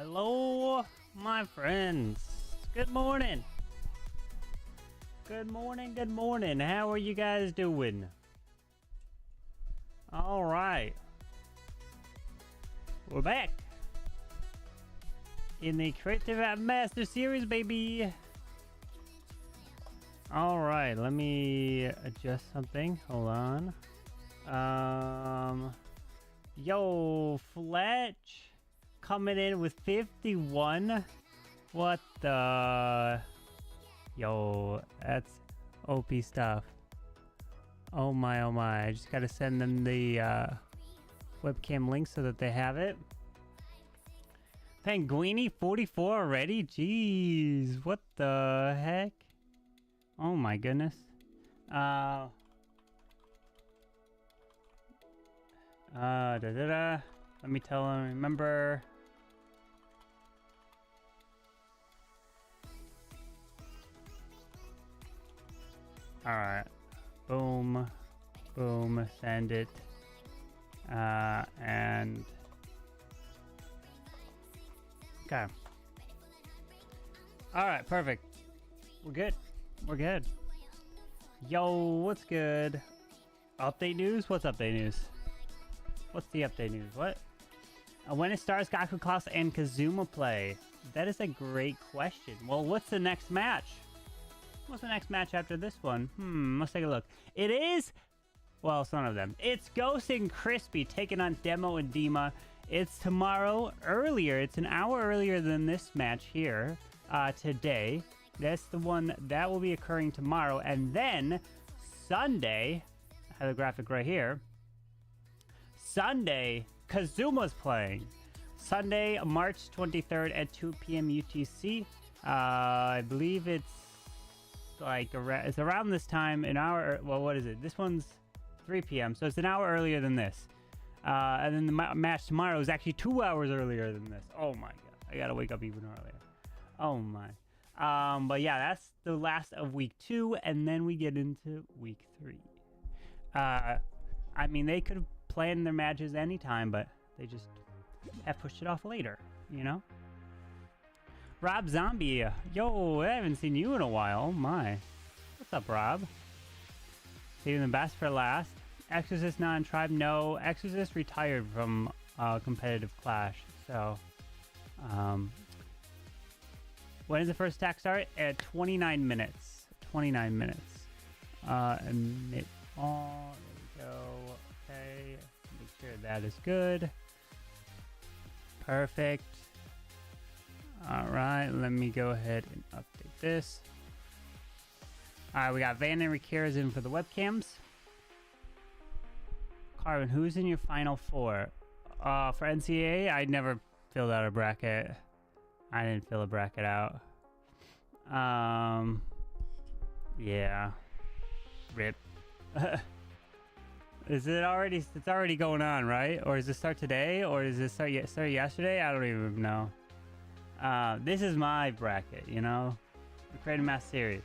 Hello, my friends. Good morning. Good morning, good morning. How are you guys doing? All right. We're back in the Creative App Master Series, baby. All right, let me adjust something. Hold on. Yo, Fletch coming in with 51. What the? Yo, that's OP stuff. Oh my, oh my. I just gotta send them the webcam link so that they have it. Penguini 44 already? Jeez, what the heck? Oh my goodness. Let me tell him, remember. Alright. Boom. Boom. Send it. And... Okay. Alright, perfect. We're good. We're good. Yo, what's good? Update news? What's update news? What's the update news? What? When it starts Gaku Class and Kazuma play? That is a great question. Well, what's the next match? What's the next match after this one? Let's take a look. It is... Well, it's none of them. It's Ghost and Crispy taking on Demo and Dima. It's tomorrow earlier. It's an hour earlier than this match here today. That's the one that will be occurring tomorrow. And then Sunday, I have the graphic right here. Sunday, Kazuma's playing. Sunday, March 23rd at 2 p.m. UTC. I believe it's like it's around this time, an hour. Well, what is it? This one's 3 p.m. So it's an hour earlier than this. And then the match tomorrow is actually 2 hours earlier than this. Oh my god, I gotta wake up even earlier. Oh my. But yeah, that's the last of week 2, and then we get into week 3. I mean, they could have planned their matches anytime, but they just have pushed it off later, you know? Rob Zombie, yo, I haven't seen you in a while. Oh my. What's up, Rob? Saving the best for last. Exorcist non-tribe, no. Exorcist retired from competitive Clash, so... when does the first attack start? At 29 minutes. 29 minutes. Admit all. There we go. Okay. Make sure that is good. Perfect. Alright, let me go ahead and update this. Alright, we got Van and Rikirez in for the webcams. Carbon, who's in your final 4? For NCAA, I never filled out a bracket. I didn't fill a bracket out. Yeah. RIP. Is it already? It's already going on, right? Or does it start today? Or does it start yesterday? I don't even know. This is my bracket, you know? The Creative Mass Series.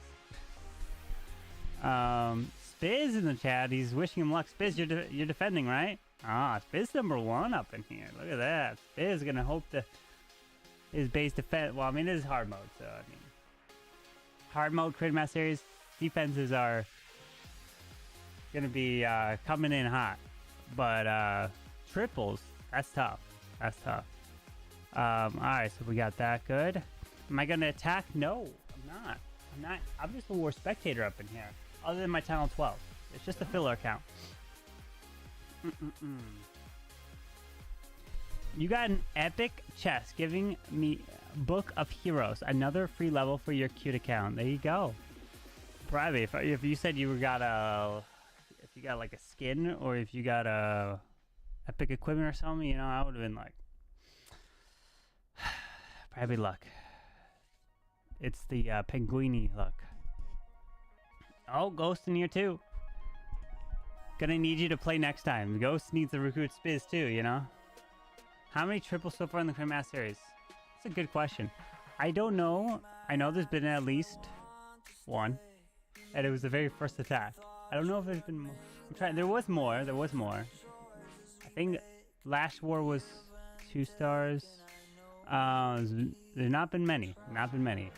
Spiz in the chat. He's wishing him luck. Spiz, you're defending, right? Ah, Spiz #1 up in here. Look at that. Spiz gonna hope to... His base defense. Well, I mean, it is hard mode, so I mean, hard mode Creative Mass Series defenses are gonna be coming in hot, but triples, that's tough. That's tough. All right, so we got that good. Am I gonna attack? No, I'm not. I'm not. I'm just a war spectator up in here. Other than my channel 12, it's just a filler account. You got an epic chest giving me Book of Heroes, another free level for your cute account. There you go. Probably if you said you got if you got like a skin, or if you got a epic equipment or something, you know, I would have been like, probably luck. It's the Penguini luck. Oh, Ghost in here too. Gonna need you to play next time. Ghost needs to recruit Spiz too, you know. How many triples so far in the Creative Mass Series? That's a good question. I don't know. I know there's been at least 1. And it was the very first attack. I don't know if there's been more. I'm trying. There was more. There was more. I think Last War was 2 stars. There's not been many. Not been many.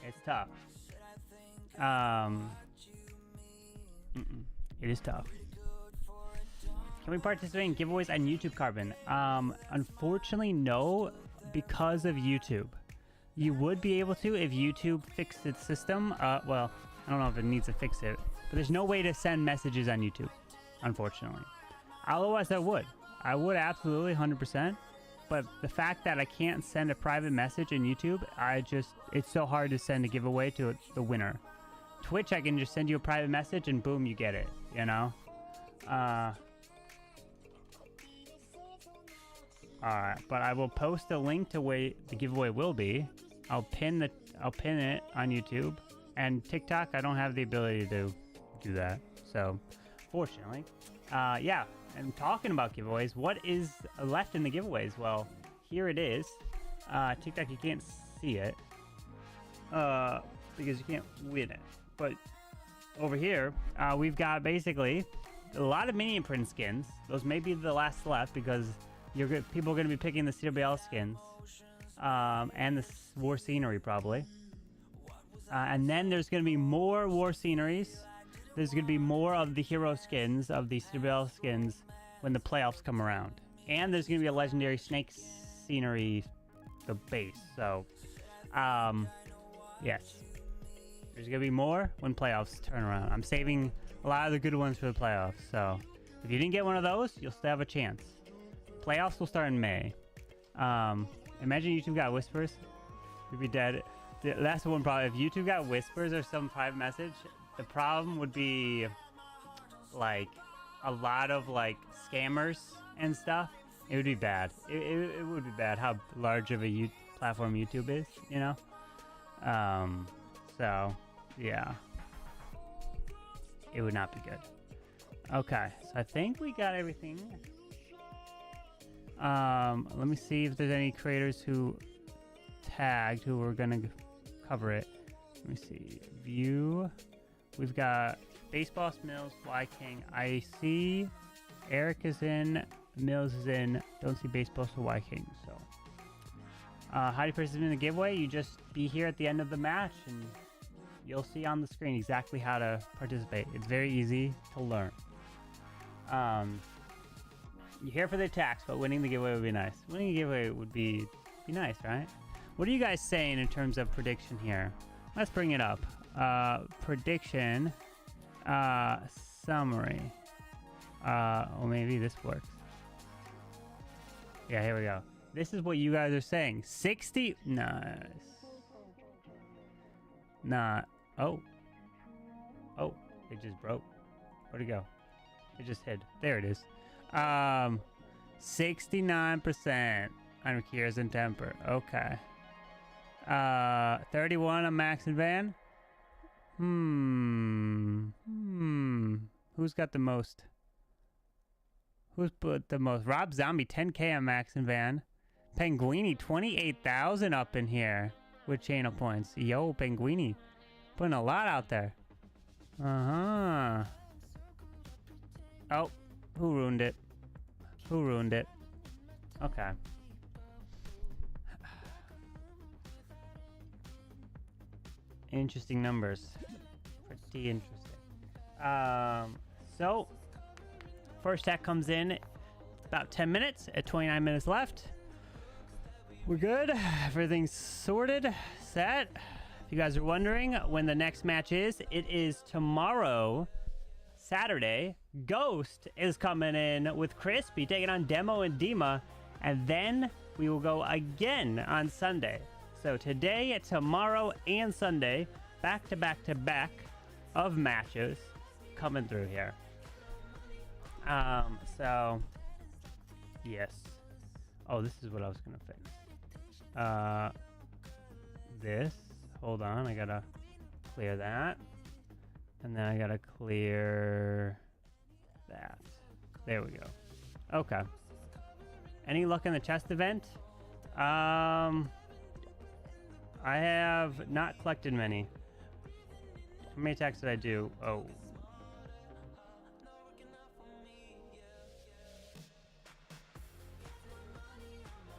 It's tough. It is tough. Can we participate in giveaways on YouTube, Carbon? Unfortunately, no, because of YouTube. You would be able to if YouTube fixed its system. Well, I don't know if it needs to fix it, but there's no way to send messages on YouTube, unfortunately. Otherwise, I would. I would absolutely, 100%. But the fact that I can't send a private message in YouTube, it's so hard to send a giveaway to the winner. Twitch, I can just send you a private message and boom, you get it, you know? Alright, but I will post a link to where the giveaway will be. I'll pin it on YouTube. And TikTok, I don't have the ability to do that. So, fortunately. Yeah, and talking about giveaways, what is left in the giveaways? Well, here it is. TikTok, you can't see it. Because you can't win it. But over here, we've got basically a lot of mini imprint skins. Those may be the last left because people are going to be picking the CWL skins. And the war scenery probably. And then there's going to be more war sceneries. There's going to be more of the hero skins, of the CWL skins, when the playoffs come around. And there's going to be a legendary snake scenery, the base. So, yes. There's going to be more when playoffs turn around. I'm saving a lot of the good ones for the playoffs. So, if you didn't get one of those, you'll still have a chance. Playoffs will start in May. Imagine YouTube got whispers. You'd be dead. That's the one problem. If YouTube got whispers or some private message, the problem would be like a lot of like scammers and stuff. It would be bad. It would be bad how large of a platform YouTube is, you know? So, yeah. It would not be good. Okay, so I think we got everything. Let me see if there's any creators who tagged who are gonna cover it. Let me see. View. We've got Baseboss, Mills, Fly King. I see Eric is in, Mills is in. Don't see Baseboss or Y King. So, how do you participate in the giveaway? You just be here at the end of the match, and you'll see on the screen exactly how to participate. It's very easy to learn. You're here for the attacks, but winning the giveaway would be nice. Winning a giveaway would be nice, right? What are you guys saying in terms of prediction here? Let's bring it up. Prediction. Summary. Or maybe this works. Yeah, here we go. This is what you guys are saying. 60. Nice. Not. Oh. Oh, it just broke. Where'd it go? It just hid. There it is. 69% on Riqirez and Teemper. Okay. 31 on Max and Van. Who's got the most? Who's put the most? Rob Zombie, 10K on Max and Van. Penguini, 28,000 up in here with channel points. Yo, Penguini, putting a lot out there. Oh, who ruined it? Who ruined it? Okay. Interesting numbers. Pretty interesting. So, first act comes in about 10 minutes at 29 minutes left. We're good. Everything's sorted, set. If you guys are wondering when the next match is, it is tomorrow, Saturday. Ghost is coming in with Crispy, taking on Demo and Dima, and then we will go again on Sunday. So today, tomorrow, and Sunday, back to back to back of matches coming through here. So yes. Oh, this is what I was gonna fix. This. Hold on, I gotta clear that, and then I gotta clear that. There we go. Okay. Any luck in the chest event? I have not collected many. How many attacks did I do? Oh.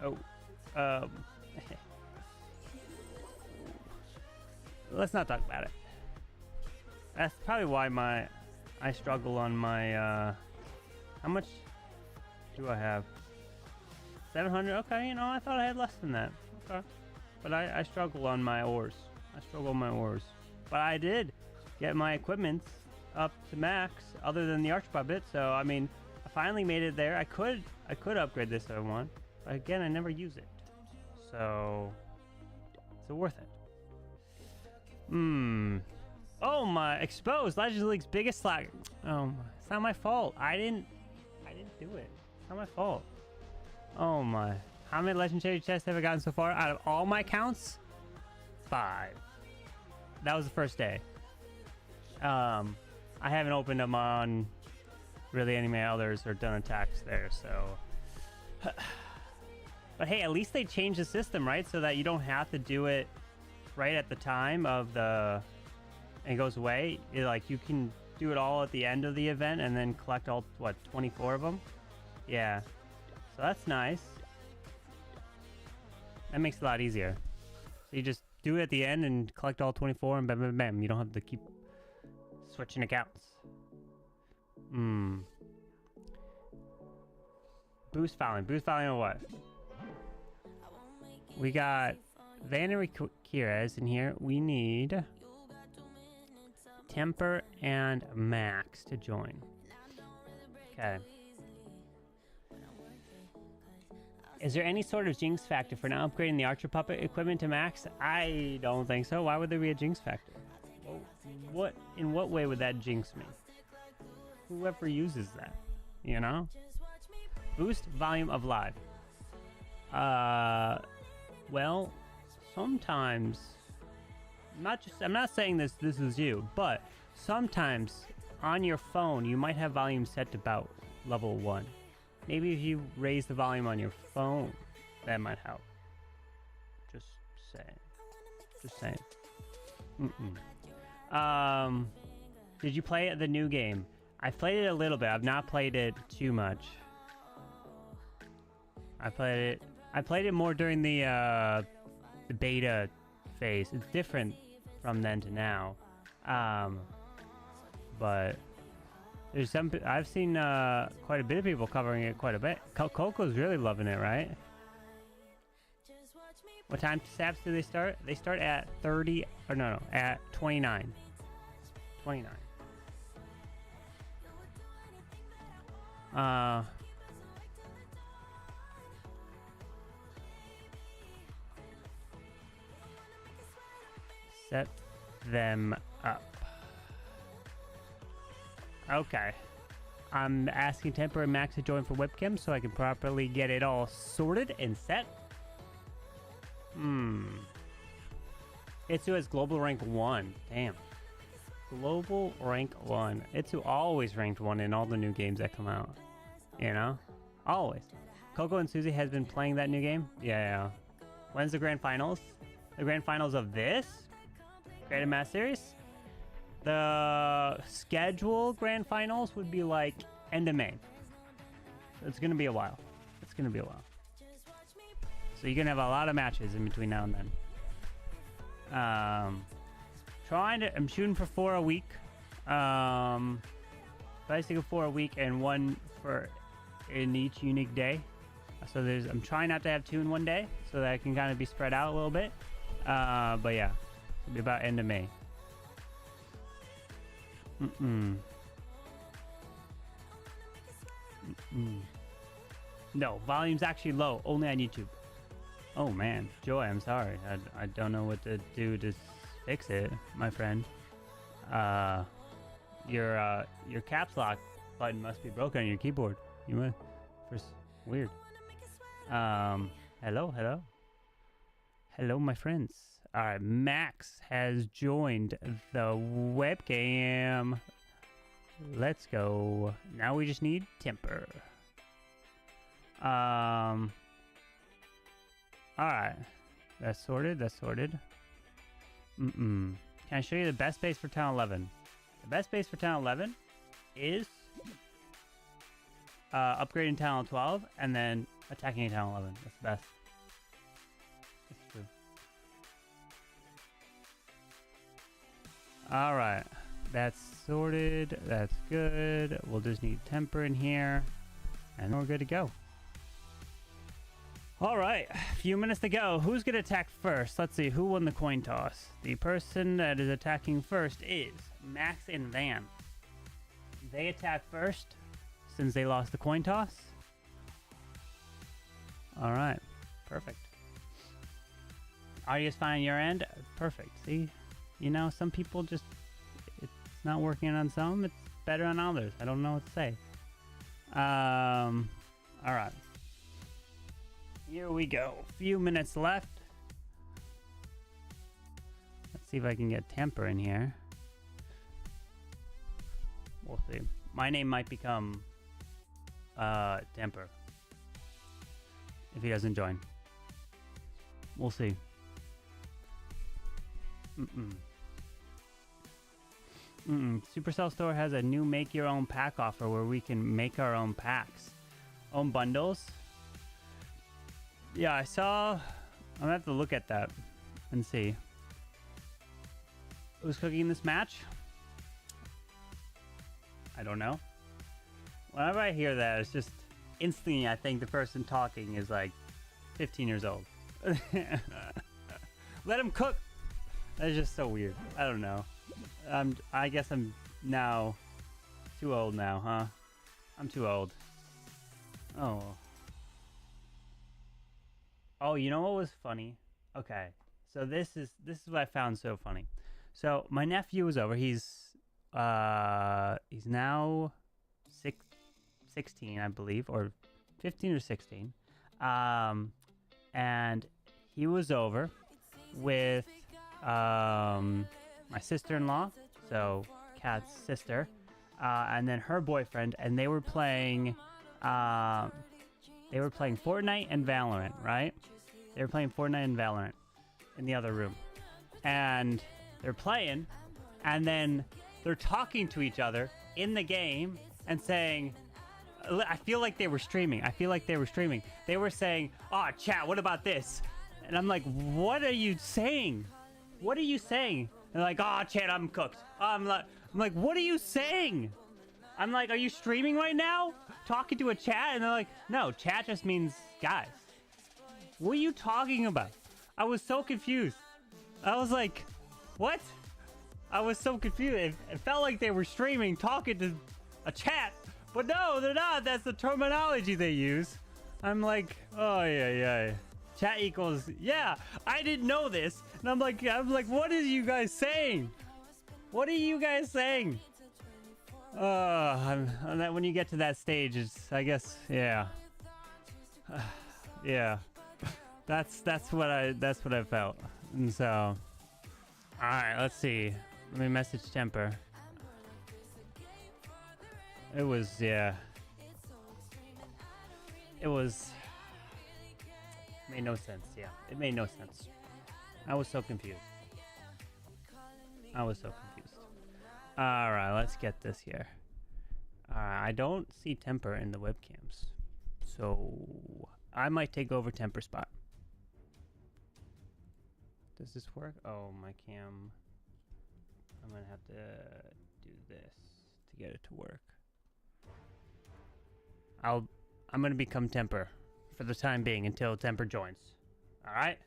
Oh. Let's not talk about it. That's probably why I struggle on my how much do I have? 700. Okay, you know, I thought I had less than that. Okay, but I struggle on my ores. But I did get my equipment up to max, other than the arch puppet. So I mean, I finally made it there. I could upgrade this if I want, but again, I never use it. So it's worth it. Oh my! Exposed Legends League's biggest slack. Oh my! It's not my fault. I didn't do it. It's not my fault. Oh my! How many legendary chests have I gotten so far? Out of all my counts, 5. That was the first day. I haven't opened them on really any of my others or done attacks there. So, but hey, at least they changed the system, right? So that you don't have to do it right at the time of the. And it goes away. Like you can do it all at the end of the event and then collect all 24 of them. Yeah, so that's nice. That makes it a lot easier. So you just do it at the end and collect all 24 and bam, bam, bam. You don't have to keep switching accounts. Boost volume on what? We got Van and Riqirez in here. We need Teemper and Max to join. Okay. Is there any sort of jinx factor for not upgrading the Archer Puppet equipment to max? I don't think so. Why would there be a jinx factor? What? In what way would that jinx me? Whoever uses that, you know? Boost volume of live. Well, sometimes. I'm not saying this is you, but sometimes on your phone you might have volume set to about level 1. Maybe if you raise the volume on your phone, that might help. Just saying. Did you play the new game? I played it a little bit. I've not played it too much. I played it more during the beta phase. It's different from then to now, but there's I've seen quite a bit of people covering it quite a bit. Coco's really loving it, right? What time saps do they start? They start at 30 or no, at 29. 29. Set them up. Okay. I'm asking Teemper and Max to join for webcam so I can properly get it all sorted and set. Itsu has global rank 1. Damn. Global rank 1. Itsu always ranked 1 in all the new games that come out. You know? Always. Coco and Susie has been playing that new game? Yeah. When's the grand finals? The grand finals of this? Great Mass Series? The scheduled grand finals would be like end of May. So it's gonna be a while. So you're gonna have a lot of matches in between now and then. I'm shooting for 4 a week. Basically 4 a week and 1 for in each unique day. So I'm trying not to have 2 in one day so that I can kind of be spread out a little bit. But yeah, it'll be about end of May. No, volume's actually low, only on YouTube. Oh man, Joy, I'm sorry. I don't know what to do to fix it, my friend. Your caps lock button must be broken on your keyboard. You went first. Weird. Hello, my friends. All right, Max has joined the webcam. Let's go. Now we just need Teemper. All right, that's sorted. Can I show you the best base for Town 11? The best base for Town 11 is upgrading Town 12 and then attacking Town 11. That's the best. All right. That's sorted. That's good. We'll just need Teemper in here. And we're good to go. All right. A few minutes to go. Who's going to attack first? Let's see. Who won the coin toss? The person that is attacking first is Max and Van. They attack first since they lost the coin toss. All right. Perfect. Audio's fine on your end? Perfect. See? You know, some people just... It's not working on some. It's better on others. I don't know what to say. All right. Here we go. A few minutes left. Let's see if I can get Teemper in here. We'll see. My name might become Teemper if he doesn't join. We'll see. Supercell Store has a new make your own pack offer where we can make our own packs. Own bundles. Yeah, I saw. I'm gonna have to look at that and see. Who's cooking this match? I don't know. Whenever I hear that, it's just instantly I think the person talking is like 15 years old. Let him cook. That's just so weird. I don't know. I guess I'm now too old now, huh? I'm too old. Oh. Oh, you know what was funny? Okay. So this is what I found so funny. So my nephew was over. He's now 16, I believe, or 15 or 16. And he was over with my sister-in-law, so Kat's sister, and then her boyfriend, and they were playing Fortnite and Valorant, right? They were playing Fortnite and Valorant in the other room. And they're playing, and then they're talking to each other in the game and saying, I feel like they were streaming. They were saying, oh, chat, what about this? And I'm like, what are you saying? What are you saying? And they're like, oh, chat, I'm cooked. I'm like, what are you saying? I'm like, are you streaming right now? Talking to a chat? And they're like, no, chat just means guys. What are you talking about? I was so confused. I was like, what? I was so confused. It felt like they were streaming, talking to a chat. But no, they're not. That's the terminology they use. I'm like, oh, yeah. Chat equals, yeah, I didn't know this. And I'm like, what are you guys saying? What are you guys saying? And then when you get to that stage, it's, I guess, yeah. Yeah. That's what I felt. And so, all right, let's see. Let me message Teemper. It was, yeah. It was... Made no sense, yeah. It made no sense. I was so confused. Alright, let's get this here. I don't see Teemper in the webcams. So, I might take over Teemper's spot. Does this work? Oh, my cam. I'm gonna have to do this to get it to work. I'm gonna become Teemper for the time being until Teemper joins. All right.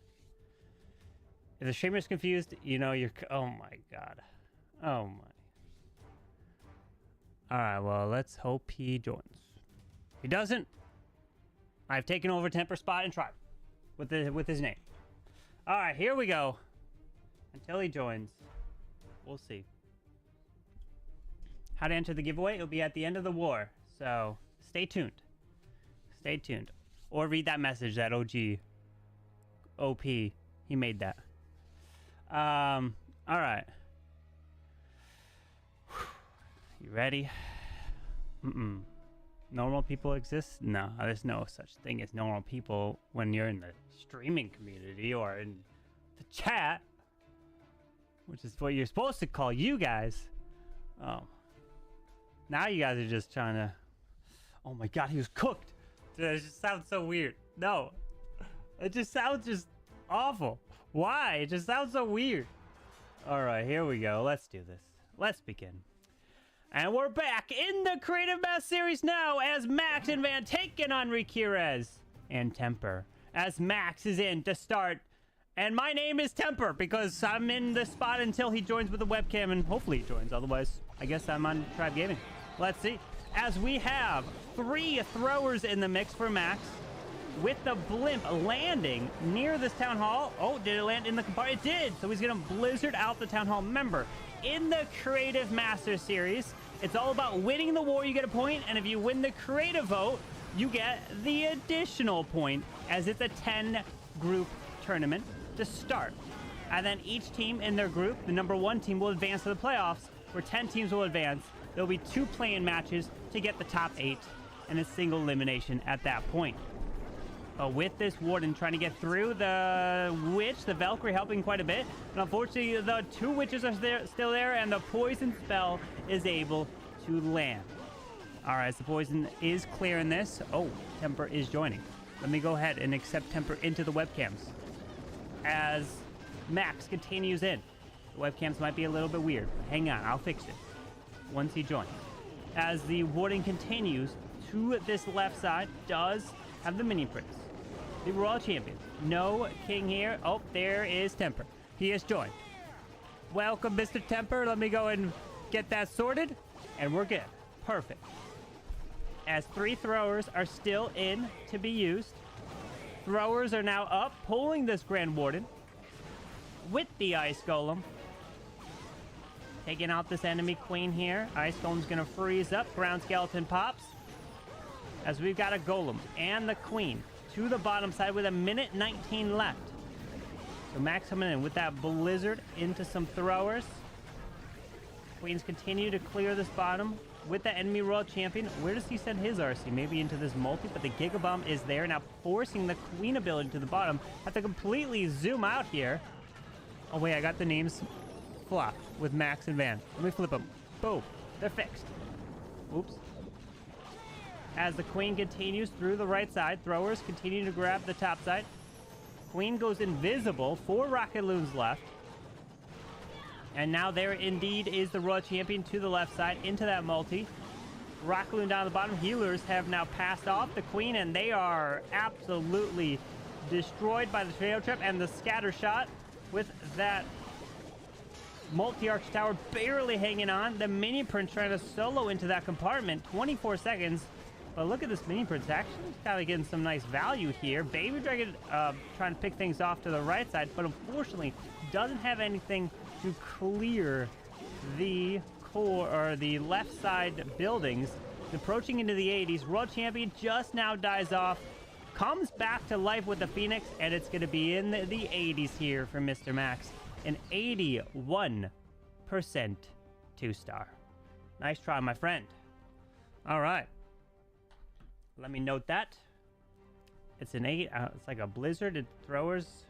If the streamer's confused, you know you're. Oh my god. Oh my. All right. Well, let's hope he joins. If he doesn't, I've taken over Teemper's spot and tried with his name. All right. Here we go. Until he joins, we'll see. How to enter the giveaway? It'll be at the end of the war. So stay tuned. Stay tuned. Or read that message that OP, he made that. All right. You ready? Normal people exist? No, there's no such thing as normal people when you're in the streaming community or in the chat, which is what you're supposed to call you guys. Oh. Now you guys are just trying to... Oh my god, he was cooked. It just sounds so weird. No. It just sounds just awful. Why? It just sounds so weird. All right, here we go. Let's do this. Let's begin. And we're back in the Creative Mass Series now as Max and Van taking on Riqirez and Teemper. As Max is in to start. And my name is Teemper because I'm in the spot until he joins with the webcam, and hopefully he joins. Otherwise, I guess I'm on Tribe Gaming. Let's see. As we have 3 throwers in the mix for Max, with the blimp landing near this town hall. Oh, did it land in the compartment? It did. So he's going to blizzard out the town hall. Remember, in the Creative Master Series, it's all about winning the war. You get a point, and if you win the creative vote, you get the additional point, as it's a 10-group tournament to start. And then each team in their group, the number 1 team, will advance to the playoffs, where 10 teams will advance. There'll be 2 play-in matches to get the top 8, and a single elimination at that point. With this Warden trying to get through, the Witch, the Valkyrie, helping quite a bit. And unfortunately, the 2 Witches are still there, and the Poison spell is able to land. All right, so the Poison is clearing this. Oh, Teemper is joining. Let me go ahead and accept Teemper into the webcams. As Max continues in. The webcams might be a little bit weird. Hang on, I'll fix it once he joins. As the Warden continues to this left side, does have the mini prince. The Royal Champion. No king here. Oh, there is Teemper. He has joined. Welcome, Mr. Teemper. Let me go and get that sorted, and we're good. Perfect. As 3 throwers are still in to be used. Throwers are now up, pulling this Grand Warden with the Ice Golem. Taking out this enemy queen here. Ice Golem's going to freeze up. Ground Skeleton pops. As we've got a Golem and the queen to the bottom side with a minute 19 left. So Max coming in with that blizzard into some throwers. Queens continue to clear this bottom with the enemy Royal Champion. Where does he send his RC? Maybe into this multi, but the Giga Bomb is there now, forcing the queen ability to the bottom. Have to completely zoom out here. Oh wait, I got the names flop with Max and Van. Let me flip them. Boom. They're fixed. Oops. As the queen continues through the right side, throwers continue to grab the top side. Queen goes invisible. 4 rocket loons left. And now there indeed is the Royal Champion to the left side into that multi. Rocket loon down the bottom. Healers have now passed off the queen, and they are absolutely destroyed by the tornado trap and the scatter shot with that multi-arch tower barely hanging on. The mini prince trying to solo into that compartment. 24 seconds. But look at this mini prince, actually kind of getting some nice value here. Baby Dragon trying to pick things off to the right side, but unfortunately doesn't have anything to clear the core or the left side buildings. Approaching into the 80s. Royal Champion just now dies off, comes back to life with the Phoenix, and it's going to be in the 80s here for Mr. Max. An 81% 2-star. Nice try, my friend. All right. Let me note that. It's an 8. It's like a blizzard. It throwers.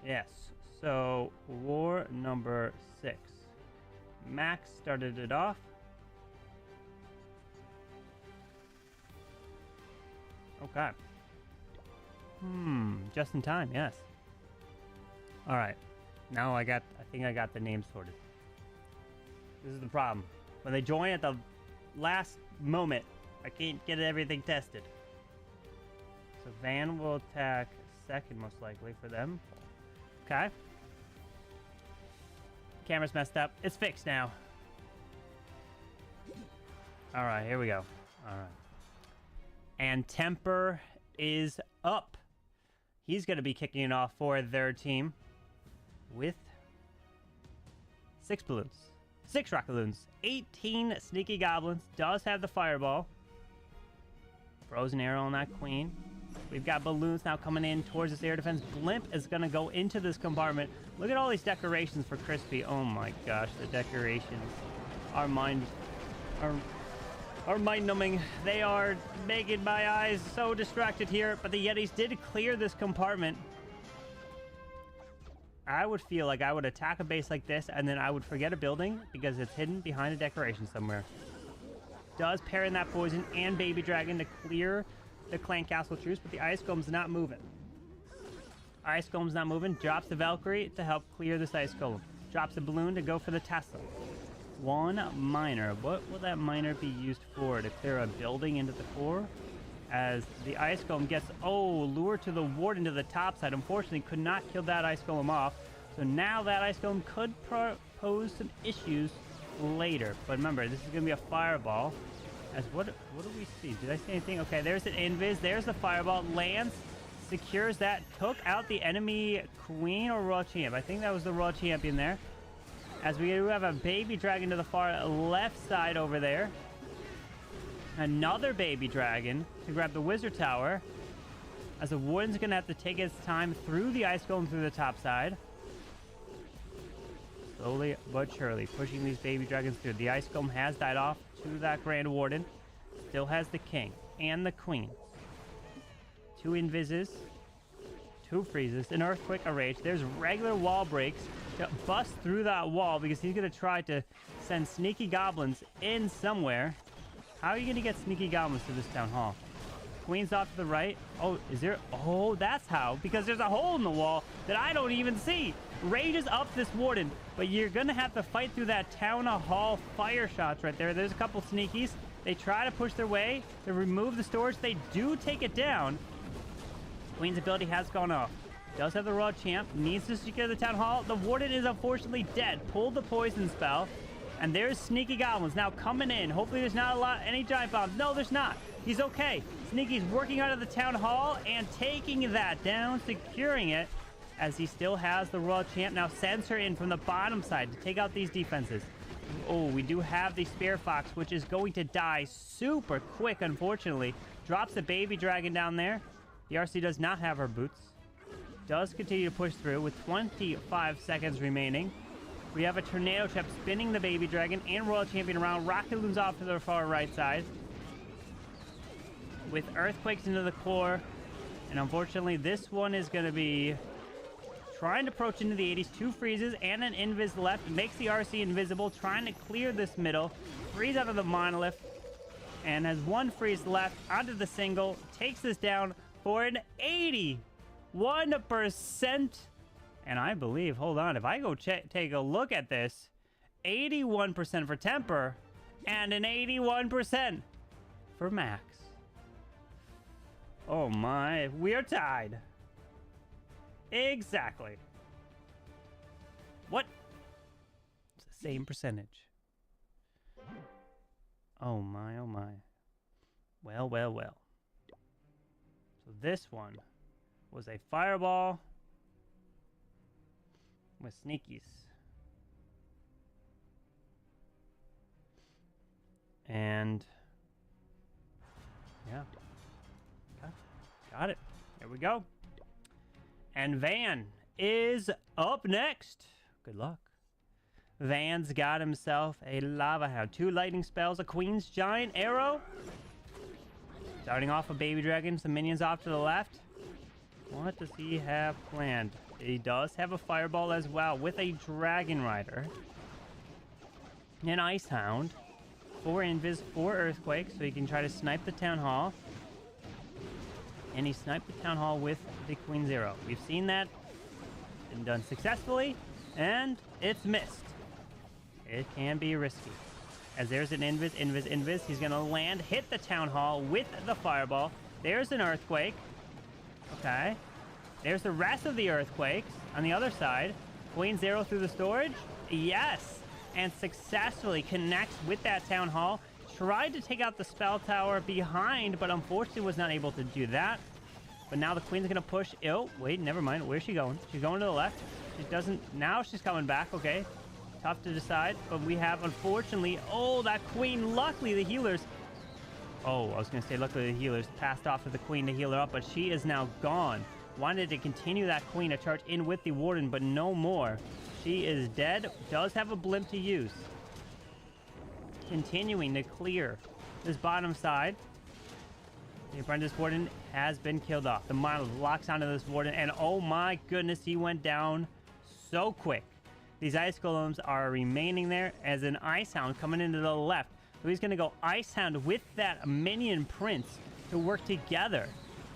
Yes. So, war number 6. Max started it off. Okay. Just in time, yes. All right. Now I think I got the name sorted. This is the problem. When they join at the last moment, I can't get everything tested. So Van will attack second, most likely, for them. Okay. Camera's messed up. It's fixed now. All right, here we go. All right. And Teemper is up. He's going to be kicking it off for their team with 6 balloons. 6 rocket balloons. 18 sneaky goblins. Does have the fireball. Frozen arrow on that queen. We've got balloons now coming in towards this air defense. Blimp is going to go into this compartment. Look at all these decorations for Crispy. Oh my gosh, the decorations are mind-numbing. They are making my eyes so distracted here. But the Yetis did clear this compartment. I would feel like I would attack a base like this, and then I would forget a building because it's hidden behind a decoration somewhere. Does pair in that poison and Baby Dragon to clear the Clan Castle troops, but the Ice Golem's not moving. Ice Golem's not moving. Drops the Valkyrie to help clear this Ice Golem. Drops a balloon to go for the Tesla. One miner. What will that miner be used for? To clear a building into the core? As the Ice Golem gets, lured to the warden to the top side. Unfortunately, could not kill that Ice Golem off. So now that Ice Golem could pose some issues later. But remember, this is going to be a fireball. As what do we see? Did I see anything? Okay, there's an invis. There's the fireball. Lands, secures that. Took out the enemy queen or royal champ. I think that was the royal champion there. As we do have a baby dragon to the far left side over there. Another baby dragon to grab the wizard tower. As the warden's going to have to take his time through the ice golem through the top side. Slowly but surely pushing these baby dragons through. The ice golem has died off to that grand warden. Still has the king and the queen. 2 invises. 2 freezes. An earthquake, a rage. There's regular wall breaks to bust through that wall because he's going to try to send sneaky goblins in somewhere. How are you going to get sneaky goblins to this town hall? Queen's off to the right. Oh, is there? Oh, that's how. Because there's a hole in the wall that I don't even see. Rages up this warden, but you're going to have to fight through that town hall fire shots right there. There's a couple sneakies. They try to push their way to remove the storage. They do take it down. Queen's ability has gone off. Does have the royal champ. Needs to secure the town hall. The warden is unfortunately dead. Pulled the poison spell. And there's sneaky goblins now coming in. Hopefully there's not any giant bombs. No, there's not. He's okay. Sneaky's working out of the town hall and taking that down, securing it, as he still has the royal champ. Now sends her in from the bottom side to take out these defenses. Oh, we do have the spear fox, which is going to die super quick, unfortunately. Drops the baby dragon down there. The RC does not have her boots. Does continue to push through with 25 seconds remaining. We have a tornado trap spinning the baby dragon and royal champion around. Rocket loons off to the far right side. With earthquakes into the core. And unfortunately, this one is going to be trying to approach into the 80s. 2 freezes and an invis left. Makes the RC invisible. Trying to clear this middle. Freeze out of the monolith. And has 1 freeze left onto the single. Takes this down for an 81%. And I believe, hold on, if I go take a look at this, 81% for Teemper and an 81% for Max. Oh my, we are tied. Exactly. What? It's the same percentage. Oh my, oh my. Well, well, well. So this one was a fireball with sneakies. And yeah. Okay. Got it. There we go. And Van is up next. Good luck. Van's got himself a lava hound. 2 lightning spells, a queen's giant arrow. Starting off a baby dragon, some minions off to the left. What does he have planned? He does have a fireball as well with a dragon rider. An ice hound. 4 invis, 4 earthquakes, so he can try to snipe the town hall. And he sniped the town hall with the queen's arrow. We've seen that. Been done successfully. And it's missed. It can be risky. As there's an invis, invis, invis. He's going to land, hit the town hall with the fireball. There's an earthquake. Okay. There's the rest of the earthquakes on the other side. Queen's arrow through the storage. Yes. And successfully connects with that town hall. Tried to take out the spell tower behind, but unfortunately was not able to do that. But now the queen's going to push. Oh, wait, never mind. Where's she going? She's going to the left. She doesn't. Now she's coming back. Okay. Tough to decide. But we have, unfortunately, oh, that queen. Luckily, the healers. Oh, I was going to say, luckily, the healers passed off to the queen to heal her up, but she is now gone. Wanted to continue that queen to charge in with the warden, but no more. She is dead. Does have a blimp to use. Continuing to clear this bottom side. The apprentice warden has been killed off. The monolith locks onto this warden, and oh my goodness, he went down so quick. These ice golems are remaining there as an ice hound coming into the left. So he's going to go ice hound with that minion prince to work together.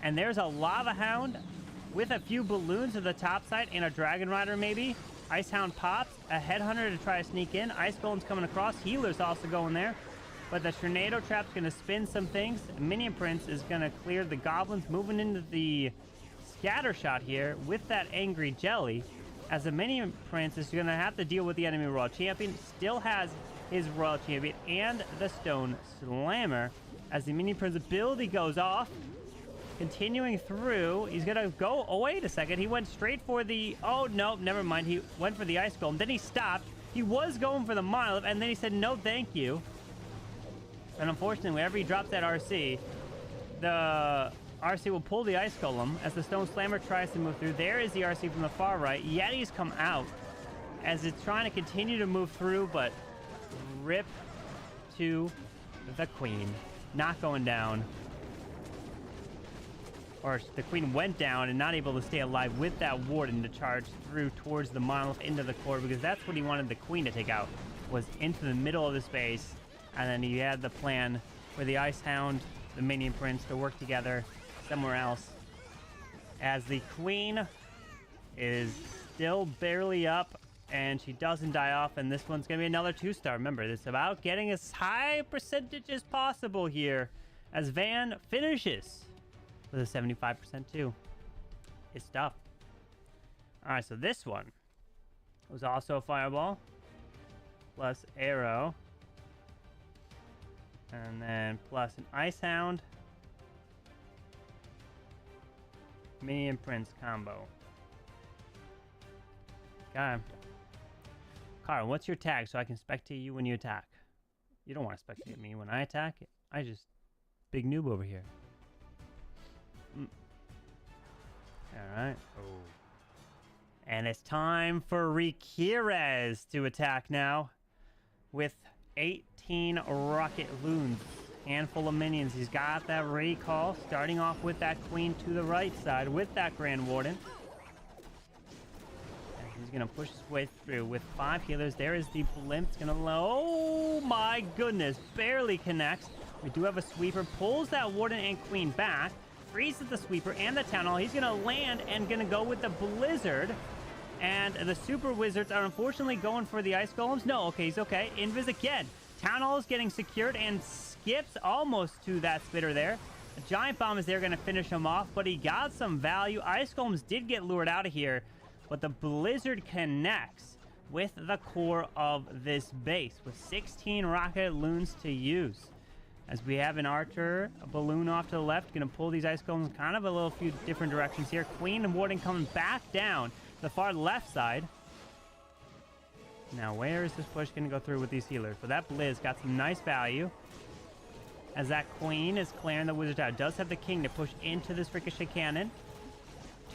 And there's a lava hound with a few balloons to the top side and a dragon rider maybe. Ice Hound pops. A Headhunter to try to sneak in. Ice Golem's coming across. Healer's also going there. But the Tornado Trap's going to spin some things. Minion Prince is going to clear the Goblins, moving into the Scatter Shot here with that Angry Jelly. As the Minion Prince is going to have to deal with the enemy Royal Champion. Still has his Royal Champion and the Stone Slammer. As the Minion Prince ability goes off. Continuing through, he's gonna go. Oh, wait a second. He went straight for the. Oh, no, never mind. He went for the Ice Golem. Then he stopped. He was going for the Monolith, and then he said, no, thank you. And unfortunately, whenever he drops that RC, the RC will pull the Ice Golem as the Stone Slammer tries to move through. There is the RC from the far right. Yeti's come out as it's trying to continue to move through, but rip to the Queen. Not going down. Or the Queen went down and not able to stay alive with that Warden to charge through towards the Monolith into the core, because that's what he wanted the Queen to take out, was into the middle of the space. And then he had the plan for the Ice Hound, the Minion Prince to work together somewhere else. As the Queen is still barely up and she doesn't die off, and this one's going to be another 2-star. Remember, it's about getting as high percentage as possible here as Van finishes with a 75% too. It's tough. All right, so this one was also a Fireball plus Arrow, and then plus an Ice Hound, Minion Prince combo. Okay. Carl, what's your tag so I can spectate you when you attack? You don't want to spectate me when I attack. I just big noob over here. Alright. Oh. And it's time for Rikirez to attack now. With 18 Rocket Loons. Handful of minions. He's got that recall. Starting off with that Queen to the right side with that Grand Warden. And he's going to push his way through with 5 healers. There is the Blimp. It's going to... Oh my goodness. Barely connects. We do have a Sweeper. Pulls that Warden and Queen back. Freezes the Sweeper and the Town Hall. He's going to land and going to go with the Blizzard. And the Super Wizards are unfortunately going for the Ice Golems. No, okay, he's okay. Invis again. Town Hall is getting secured and skips almost to that Spitter there. A Giant Bomb is there going to finish him off, but he got some value. Ice Golems did get lured out of here, but the Blizzard connects with the core of this base with 16 Rocket Loons to use. As we have an Archer, a Balloon off to the left, going to pull these Ice Golems kind of a little few different directions here. Queen and Warden coming back down the far left side. Now, where is this push going to go through with these healers? So that Blizz got some nice value. As that Queen is clearing the Wizard out. Does have the King to push into this Ricochet Cannon.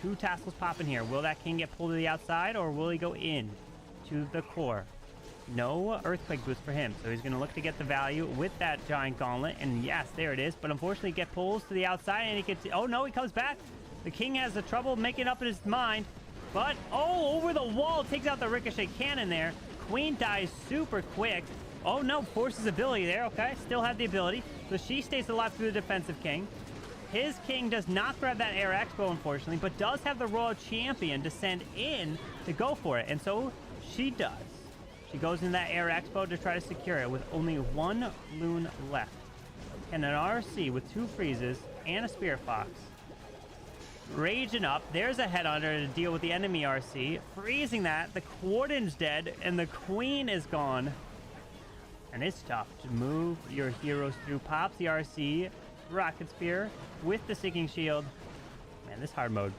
2 tassels popping here. Will that King get pulled to the outside, or will he go in to the core? No Earthquake boost for him, so he's going to look to get the value with that Giant Gauntlet, and yes, there it is, but unfortunately get pulls to the outside, and he gets... Oh no, he comes back. The King has the trouble making up in his mind, but... Oh, over the wall, takes out the Ricochet Cannon there. Queen dies super quick. Oh no, forces ability there, okay, still had the ability, so she stays alive through the defensive King. His King does not grab that Air Expo, unfortunately, but does have the Royal Champion to send in to go for it, and so she does. She goes in that Air Expo to try to secure it with only 1 Loon left. And an RC with 2 freezes and a Spirit Fox. Raging up. There's a Headhunter to deal with the enemy RC. Freezing that. The Warden's dead and the Queen is gone. And it's tough to move your heroes through. Pops the RC. Rocket Spear with the Sinking Shield. Man, this hard mode.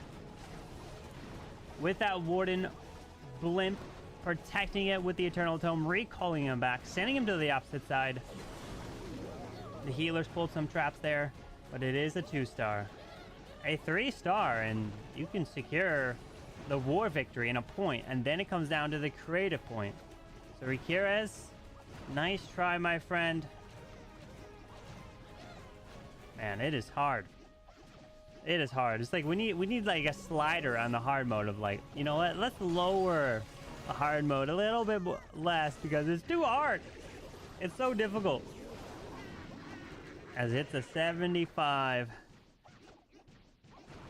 With that Warden Blimp. Protecting it with the Eternal Tome, recalling him back, sending him to the opposite side. The healers pulled some traps there, but it is a 2-star. A 3-star, and you can secure the war victory in a point, and then it comes down to the creative point. So Riqirez, nice try, my friend. Man, it is hard. It is hard. It's like we need like a slider on the hard mode of like, you know what? Let's lower a hard mode a little bit less because it's too hard. It's so difficult. As it's a 75.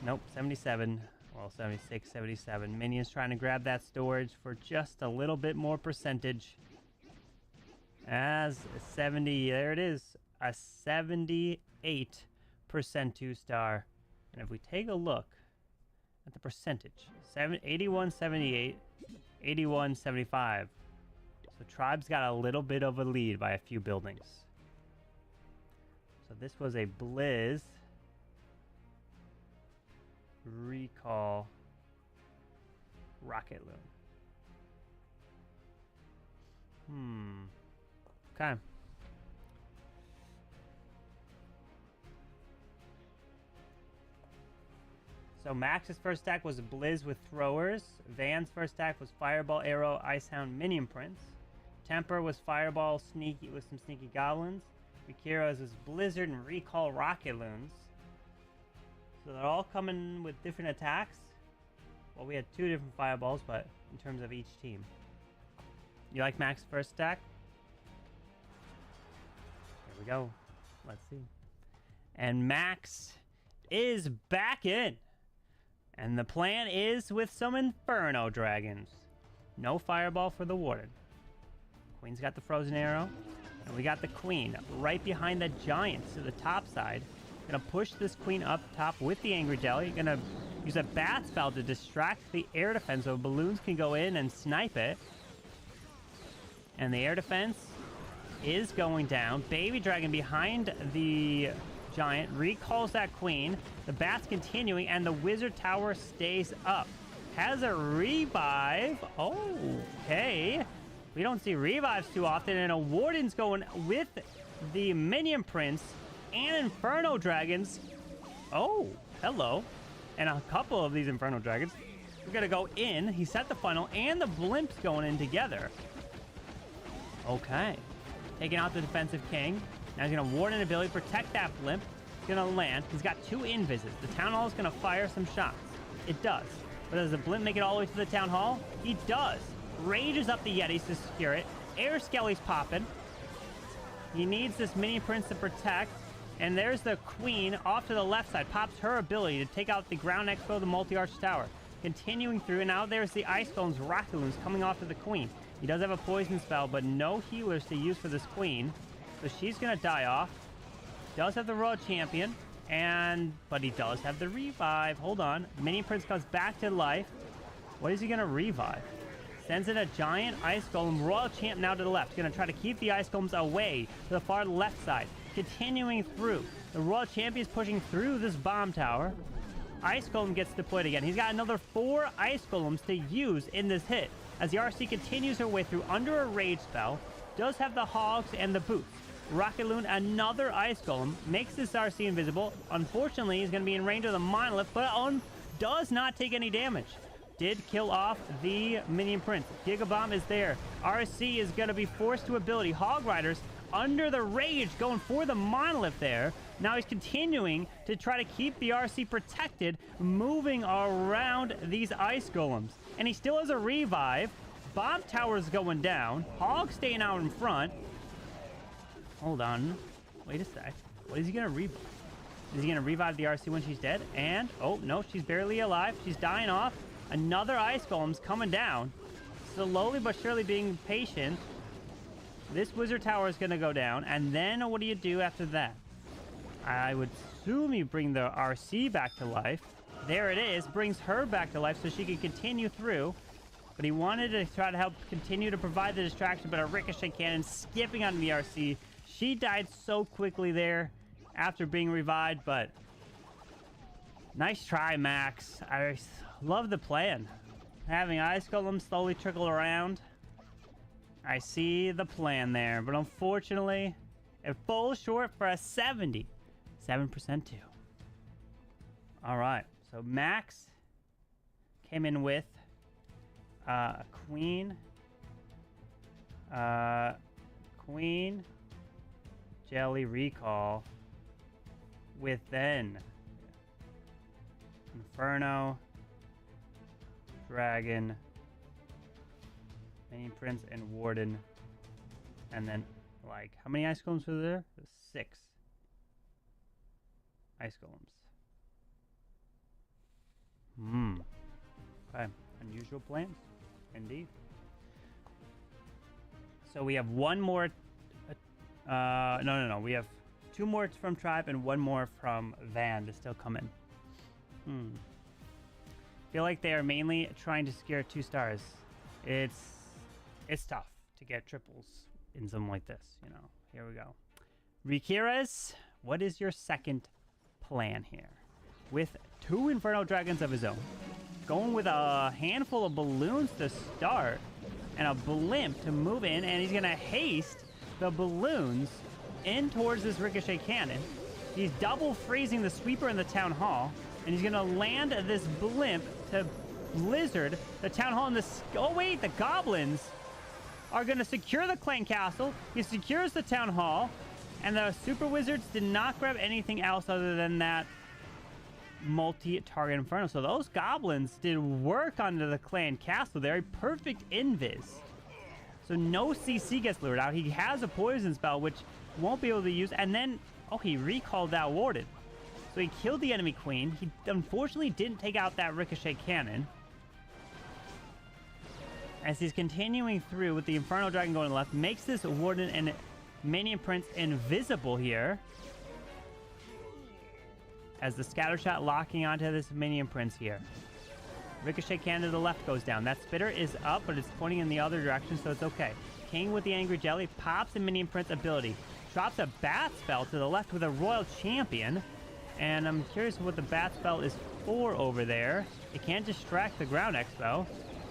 Nope, 77. Well, 76, 77. Minions trying to grab that storage for just a little bit more percentage. As 70, there it is. A 78% 2-star. And if we take a look at the percentage, 81, 78, 81, 75. So Tribe's got a little bit of a lead by a few buildings. So this was a Blizz recall rocket loon. Okay. So Max's first stack was a Blizz with throwers. Van's first stack was Fireball, Arrow, Icehound, Minion Prince. Teemper was Fireball, sneaky with some sneaky goblins. Riqirez was Blizzard and Recall rocket loons. So they're all coming with different attacks. Well, we had 2 different Fireballs, but in terms of each team. You like Max's first stack? Here we go. Let's see. And Max is back in. And the plan is with some Inferno Dragons. No Fireball for the Warden. Queen's got the Frozen Arrow. And we got the Queen right behind the Giants to the top side. Gonna push this Queen up top with the Angry Jelly. Gonna use a Bat Spell to distract the air defense so balloons can go in and snipe it. And the air defense is going down. Baby Dragon behind the Giant recalls that Queen. The Bat's continuing, and the Wizard Tower stays up. Has a revive. Okay. We don't see revives too often, and a Warden's going with the Minion Prince and Inferno Dragons. Oh, hello. And a couple of these Inferno Dragons. We're going to go in. He set the funnel, and the Blimp's going in together. Okay. Taking out the defensive king. Now he's going to ward an ability, protect that Blimp. He's going to land. He's got 2 invises. The Town Hall is going to fire some shots. It does. But does the Blimp make it all the way to the Town Hall? He does. Rages up the Yetis to secure it. Air Skelly's popping. He needs this Minion Prince to protect. And there's the Queen off to the left side. Pops her ability to take out the Ground Expo, the Multi-Arch Tower. Continuing through, and now there's the Ice Golems, Rocket Loons coming off to the Queen. He does have a poison spell, but no healers to use for this Queen. So she's going to die off. Does have the Royal Champion, but he does have the revive. Hold on. Minion Prince comes back to life. What is he going to revive? Sends in a Giant Ice Golem. Royal Champ now to the left. Going to try to keep the Ice Golems away to the far left side. Continuing through. The Royal Champion is pushing through this bomb tower. Ice Golem gets deployed again. He's got another 4 Ice Golems to use in this hit. As the RC continues her way through under a Rage spell. Does have the Hogs and the Boots. Rocket Loon, another Ice Golem. Makes this RC invisible. Unfortunately, he's going to be in range of the Monolith, but does not take any damage. Did kill off the Minion Prince. Gigabomb is there. RC is going to be forced to ability. Hog Riders under the Rage going for the Monolith there. Now he's continuing to try to keep the RC protected, moving around these Ice Golems. And he still has a revive. Bomb Tower's going down. Hog staying out in front. Hold on. Wait a sec. What is he going to revive? Is he going to revive the RC when she's dead? And, oh, no, she's barely alive. She's dying off. Another Ice Golem's coming down. Slowly but surely being patient. This Wizard Tower is going to go down. And then what do you do after that? I would assume you bring the RC back to life. There it is. Brings her back to life so she can continue through. But he wanted to try to help continue to provide the distraction, but a Ricochet Cannon skipping onto the RC. She died so quickly there after being revived, but nice try, Max. I love the plan. Having Ice Golem slowly trickle around. I see the plan there, but unfortunately, it falls short for a 77% too. All right, so Max came in with a Queen, Jelly Recall, with then Inferno, Dragon, Minion Prince, and Warden. And then, like, how many Ice Golems were there? 6 Ice Golems. Okay. Unusual plans. Indeed. So we have one more. No. We have 2 more from Tribe and 1 more from Van to still come in. Feel like they are mainly trying to secure 2 stars. It's tough to get triples in something like this, you know. Here we go. Rikirez, what is your second plan here? With 2 Inferno Dragons of his own. Going with a handful of balloons to start and a blimp to move in, and he's gonna haste the balloons in towards this ricochet cannon. He's double freezing the sweeper in the town hall, and he's gonna land this blimp to blizzard the town hall in the... Oh wait, the goblins are gonna secure the clan castle. He secures the town hall, and the super wizards did not grab anything else other than that multi-target inferno. So those goblins did work onto the clan castle. They're a perfect invis. So no CC gets lured out. He has a poison spell, which won't be able to use. And then, oh, he recalled that warden. So he killed the enemy queen. He unfortunately didn't take out that ricochet cannon. As he's continuing through with the Inferno Dragon going left, makes this warden and minion prince invisible here. As the scatter shot locking onto this minion prince here. Ricochet cannon to the left goes down. That spitter is up, but it's pointing in the other direction, so it's okay. King with the Angry Jelly pops a minion prince ability. Drops a bat spell to the left with a Royal Champion. And I'm curious what the bat spell is for over there. It can't distract the ground expo,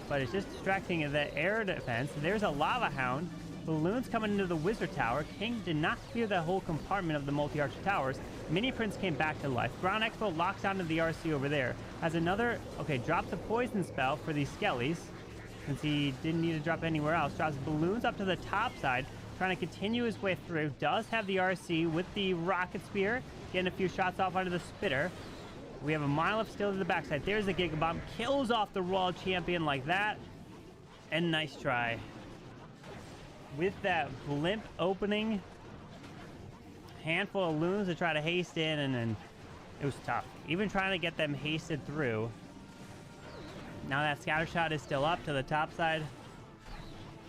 but it's just distracting the air defense. There's a Lava Hound. Balloons coming into the Wizard Tower. King did not clear the whole compartment of the multi-arch towers. Mini Prince came back to life. Ground Expo locks onto the RC over there. Has another... Okay, drops a poison spell for these skellies, since he didn't need to drop anywhere else. Drops balloons up to the top side, trying to continue his way through. Does have the RC with the Rocket Spear, getting a few shots off onto the Spitter. We have a Monolith still to the backside. There's the Giga Bomb. Kills off the Royal Champion like that. And nice try. With that blimp opening, handful of loons to try to haste in, and then it was tough. Even trying to get them hasted through. Now that scatter shot is still up to the top side.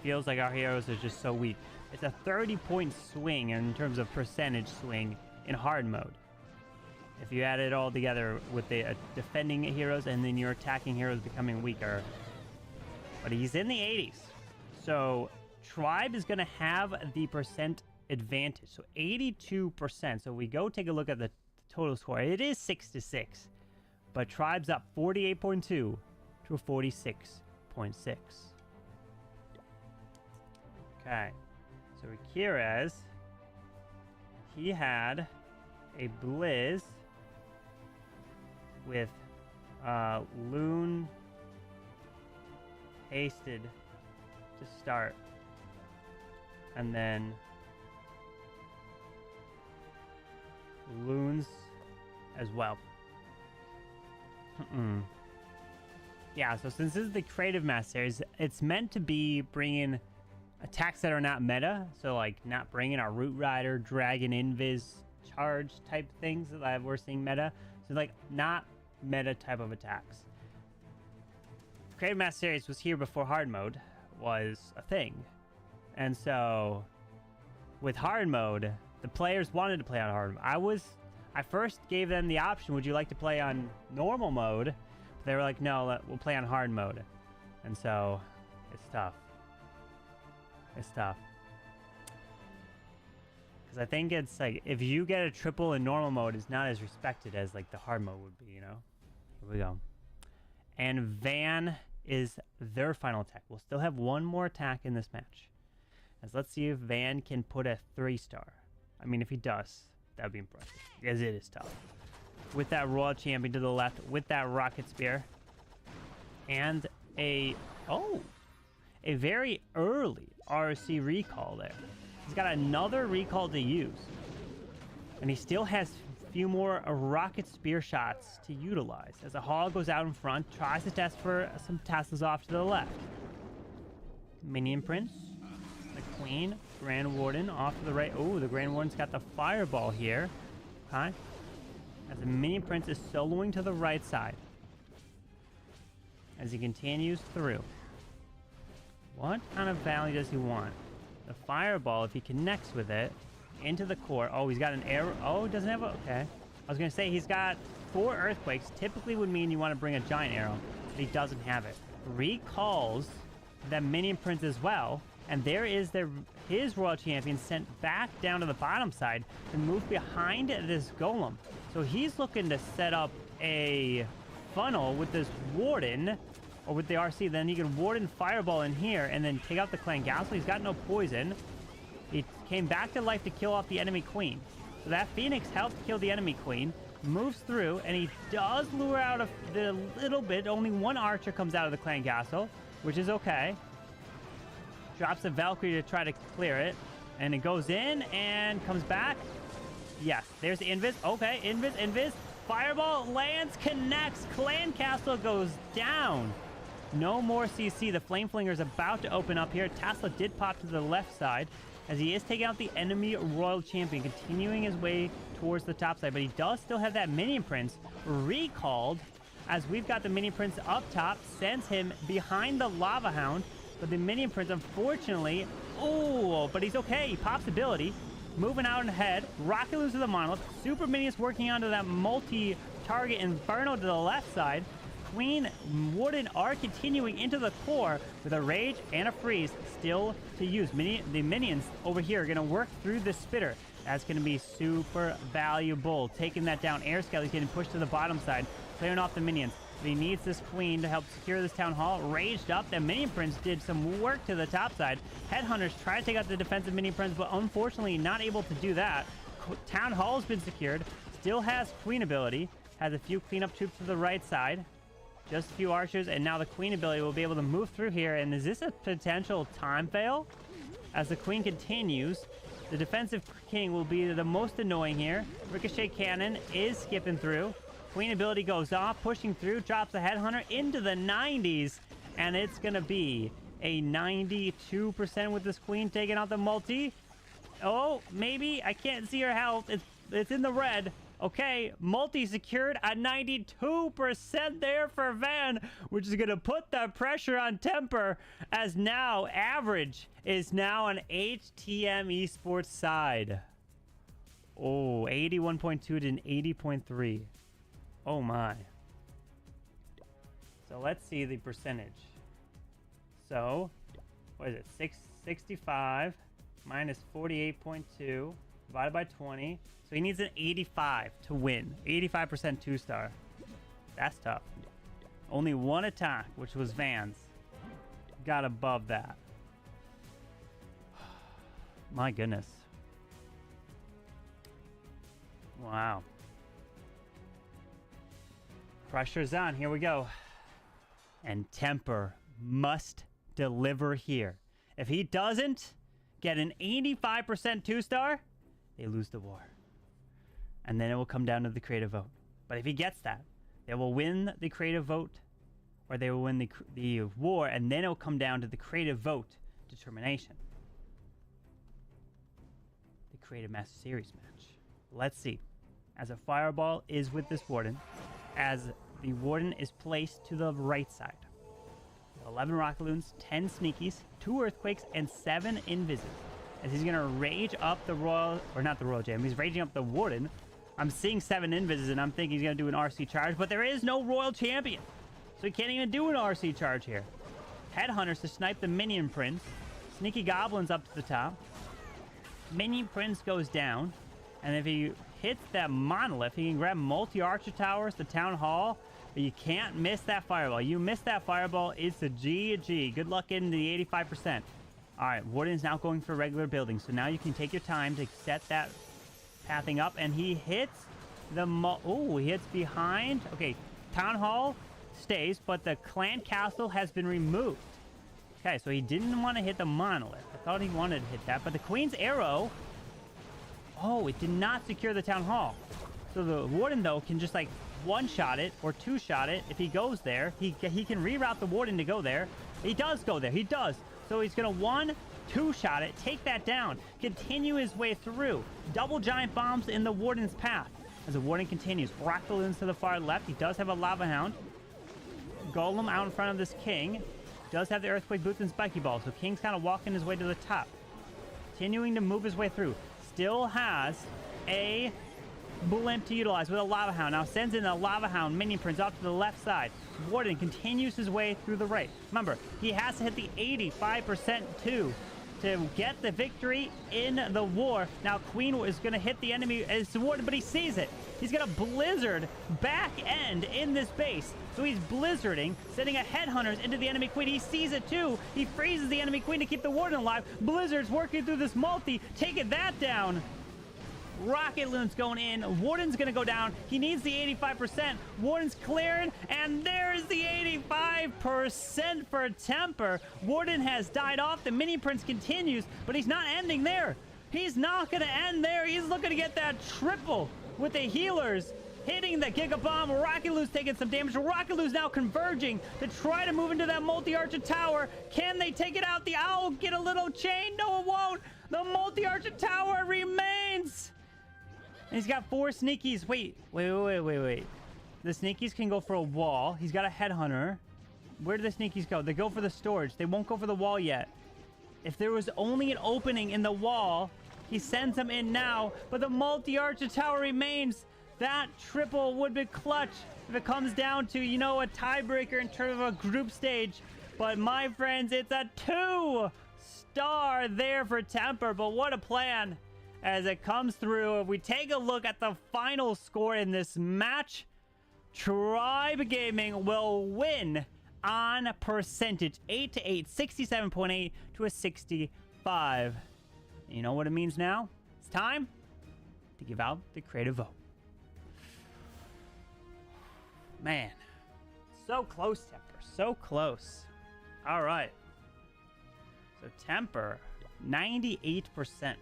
Feels like our heroes are just so weak. It's a 30-point swing in terms of percentage swing in hard mode. If you add it all together with the defending heroes and then your attacking heroes becoming weaker. But he's in the 80s. So Tribe is going to have the percent advantage. So 82%. So we go take a look at the total score. It is 6-6. But Tribe's up 48.2 to 46.6. Okay. So Riqirez, he had a Blizz with Loon hasted to start. And then Loons as well. Yeah, so since this is the Creative Mass series, it's meant to be bringing attacks that are not meta. So like not bringing our Root Rider, Dragon Invis, Charge type things that we're seeing meta. So like not meta type of attacks. Creative Mass series was here before hard mode was a thing. And so with hard mode, the players wanted to play on hard mode. I first gave them the option, would you like to play on normal mode? But they were like, no, we'll play on hard mode. And so it's tough. It's tough. Because I think it's like, if you get a triple in normal mode, it's not as respected as like the hard mode would be, you know? Here we go. And Van is their final attack. We'll still have one more attack in this match. As let's see if Van can put a 3-star. I mean, if he does, that'd be impressive. Because it is tough. With that Royal Champion to the left, with that Rocket Spear. And a very early RC recall there. He's got another recall to use. And he still has a few more Rocket Spear shots to utilize. As a Hog goes out in front, tries to test for some Teslas off to the left. Minion Prince. The Queen. Grand Warden off to the right. Oh, the Grand Warden's got the Fireball here. Okay. As the Minion Prince is soloing to the right side. as he continues through. What kind of valley does he want? The fireball, if he connects with it, into the core. Oh, he's got an arrow. Oh, he doesn't have a... Okay. I was going to say, he's got 4 earthquakes. Typically would mean you want to bring a giant arrow, but he doesn't have it. Recalls the minion prince as well, and there is his royal champion sent back down to the bottom side to move behind this golem. So he's looking to set up a funnel with this warden, or with the RC. Then he can warden fireball in here and then take out the clan castle. He's got no poison. He came back to life to kill off the enemy queen. So that phoenix helped kill the enemy queen, moves through, and he does lure out a little bit. Only 1 archer comes out of the clan castle, which is okay. Drops a Valkyrie to try to clear it, and it goes in and comes back. Yes, there's the invis. Okay, invis. Fireball lands, connects. Clan castle goes down. No more CC. The flame flinger is about to open up here. Tesla did pop to the left side as he is taking out the enemy royal champion, continuing his way towards the top side, but he does still have that minion prince recalled, as we've got the minion prince up top, sends him behind the lava hound, but the minion prince, unfortunately, oh, but he's okay. He pops ability, moving out ahead. Rocket loses the monolith. Super minions working onto that multi-target inferno to the left side. Queen Warden are continuing into the core with a rage and a freeze still to use. The minions over here are going to work through the spitter. That's going to be super valuable. Taking that down. Air Skelly's getting pushed to the bottom side, clearing off the minions. But he needs this queen to help secure this town hall. Raged up. The minion prince did some work to the top side. Headhunters try to take out the defensive minion prince, but unfortunately not able to do that. Town hall has been secured. Still has queen ability. Has a few cleanup troops to the right side. Just a few archers, and now the queen ability will be able to move through here. And is this a potential time fail? As the queen continues, the defensive king will be the most annoying here. Ricochet cannon is skipping through. Queen ability goes off, pushing through, drops the headhunter into the 90s, and it's going to be a 92% with this queen taking out the multi. Oh, maybe. I can't see her health. It's in the red. Okay, multi secured at 92% there for Van, which is going to put the pressure on Teemper, as now average is now on HTM Esports side. Oh, 81.2 to an 80.3. Oh my. So let's see the percentage. So, what is it? 665 minus 48.2 divided by 20. So he needs an 85 to win. 85% 2-star. That's tough. Only 1 attack, which was Van's. Got above that. My goodness. Wow. Pressure's on. Here we go. And Teemper must deliver here. If he doesn't get an 85% 2-star, they lose the war. And then it will come down to the creative vote. But if he gets that, they will win the creative vote, or they will win the war, and then it will come down to the creative vote determination. The Creative Master Series match. Let's see. As a fireball is with this warden, as the warden is placed to the right side. 11 rocket loons, 10 sneakies, 2 earthquakes, and 7 invises. As he's going to rage up the royal, or not the royal jam, he's raging up the warden. I'm seeing 7 invises, and I'm thinking he's going to do an RC charge, but there is no royal champion. So he can't even do an RC charge here. Headhunters to snipe the minion prince. Sneaky goblins up to the top. Minion prince goes down. And if he hits that monolith, he can grab multi-archer towers, the town hall. But you can't miss that fireball. You miss that fireball, it's a GG. Good luck getting to the 85%. All right, Warden's now going for regular buildings. So now you can take your time to set that pathing up. And he hits the... he hits behind. Okay, town hall stays, but the clan castle has been removed. Okay, so he didn't want to hit the monolith. I thought he wanted to hit that. But the queen's arrow... Oh, it did not secure the town hall. So the warden, though, can just, like, one-shot it or two-shot it. If he goes there, he can reroute the warden to go there. He does go there. He does. So he's going to two-shot it, take that down, continue his way through. Double giant bombs in the warden's path. As the warden continues, rock balloons to the far left. He does have a lava hound. Golem out in front of this King. Does have the Earthquake Boots and Spiky Ball, so King's kind of walking his way to the top. Continuing to move his way through. Still has a Blimp to utilize with a Lava Hound. Now sends in a Lava Hound minion prince off to the left side. Warden continues his way through the right. Remember, he has to hit the 85% too to get the victory in the war. Now Queen is going to hit the enemy as Warden, but he sees it. He's got a Blizzard back end in this base. So he's blizzarding, sending a Headhunters into the enemy Queen. He sees it too. He freezes the enemy Queen to keep the Warden alive. Blizzard's working through this multi, taking that down. Rocket Loon's going in. Warden's going to go down. He needs the 85%. Warden's clearing, and there's the 85% for Teemper. Warden has died off. The mini prince continues, but he's not ending there. He's not going to end there. He's looking to get that triple with the healers. Hitting the Giga Bomb. Rocket Loon's taking some damage. Rocket Loon's now converging to try to move into that multi-archer tower. Can they take it out? The owl get a little chain. No, it won't. The multi-archer tower remains. And he's got 4 sneakies. Wait. The sneakies can go for a wall. He's got a Headhunter. Where do the sneakies go? They go for the storage. They won't go for the wall yet. If there was only an opening in the wall, he sends them in now. But the multi-archer tower remains. That triple would be clutch if it comes down to, you know, a tiebreaker in terms of a group stage. But my friends, it's a 2-star there for Teemper. But what a plan as it comes through. If we take a look at the final score in this match, Tribe Gaming will win on percentage 8-8, 67.8 to a 65. You know what it means now? It's time to give out the creative vote. Man, so close, Teemper, so close. All right. So Teemper, 98%.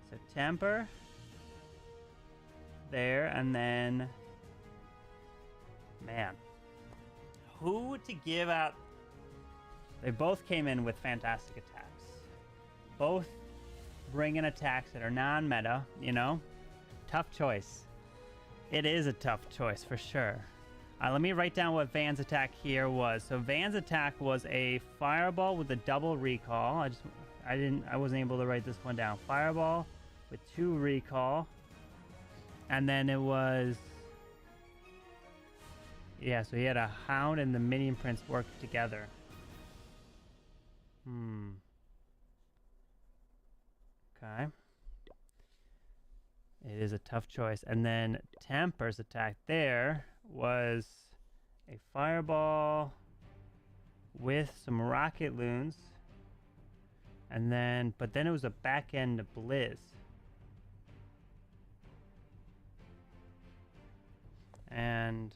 So Teemper there, and then, man, who to give out? They both came in with fantastic attacks. Both bringing attacks that are non-meta, you know? Tough choice. It is a tough choice for sure. Let me write down what Van's attack here was. So Van's attack was a fireball with a double recall. I wasn't able to write this one down. Fireball with 2 recall. And then it was, yeah, so he had a Hound and the Minion Prince worked together. Okay. It is a tough choice. And then Teemper's attack there was a fireball with some rocket loons. And then, but then it was a back end blizz. And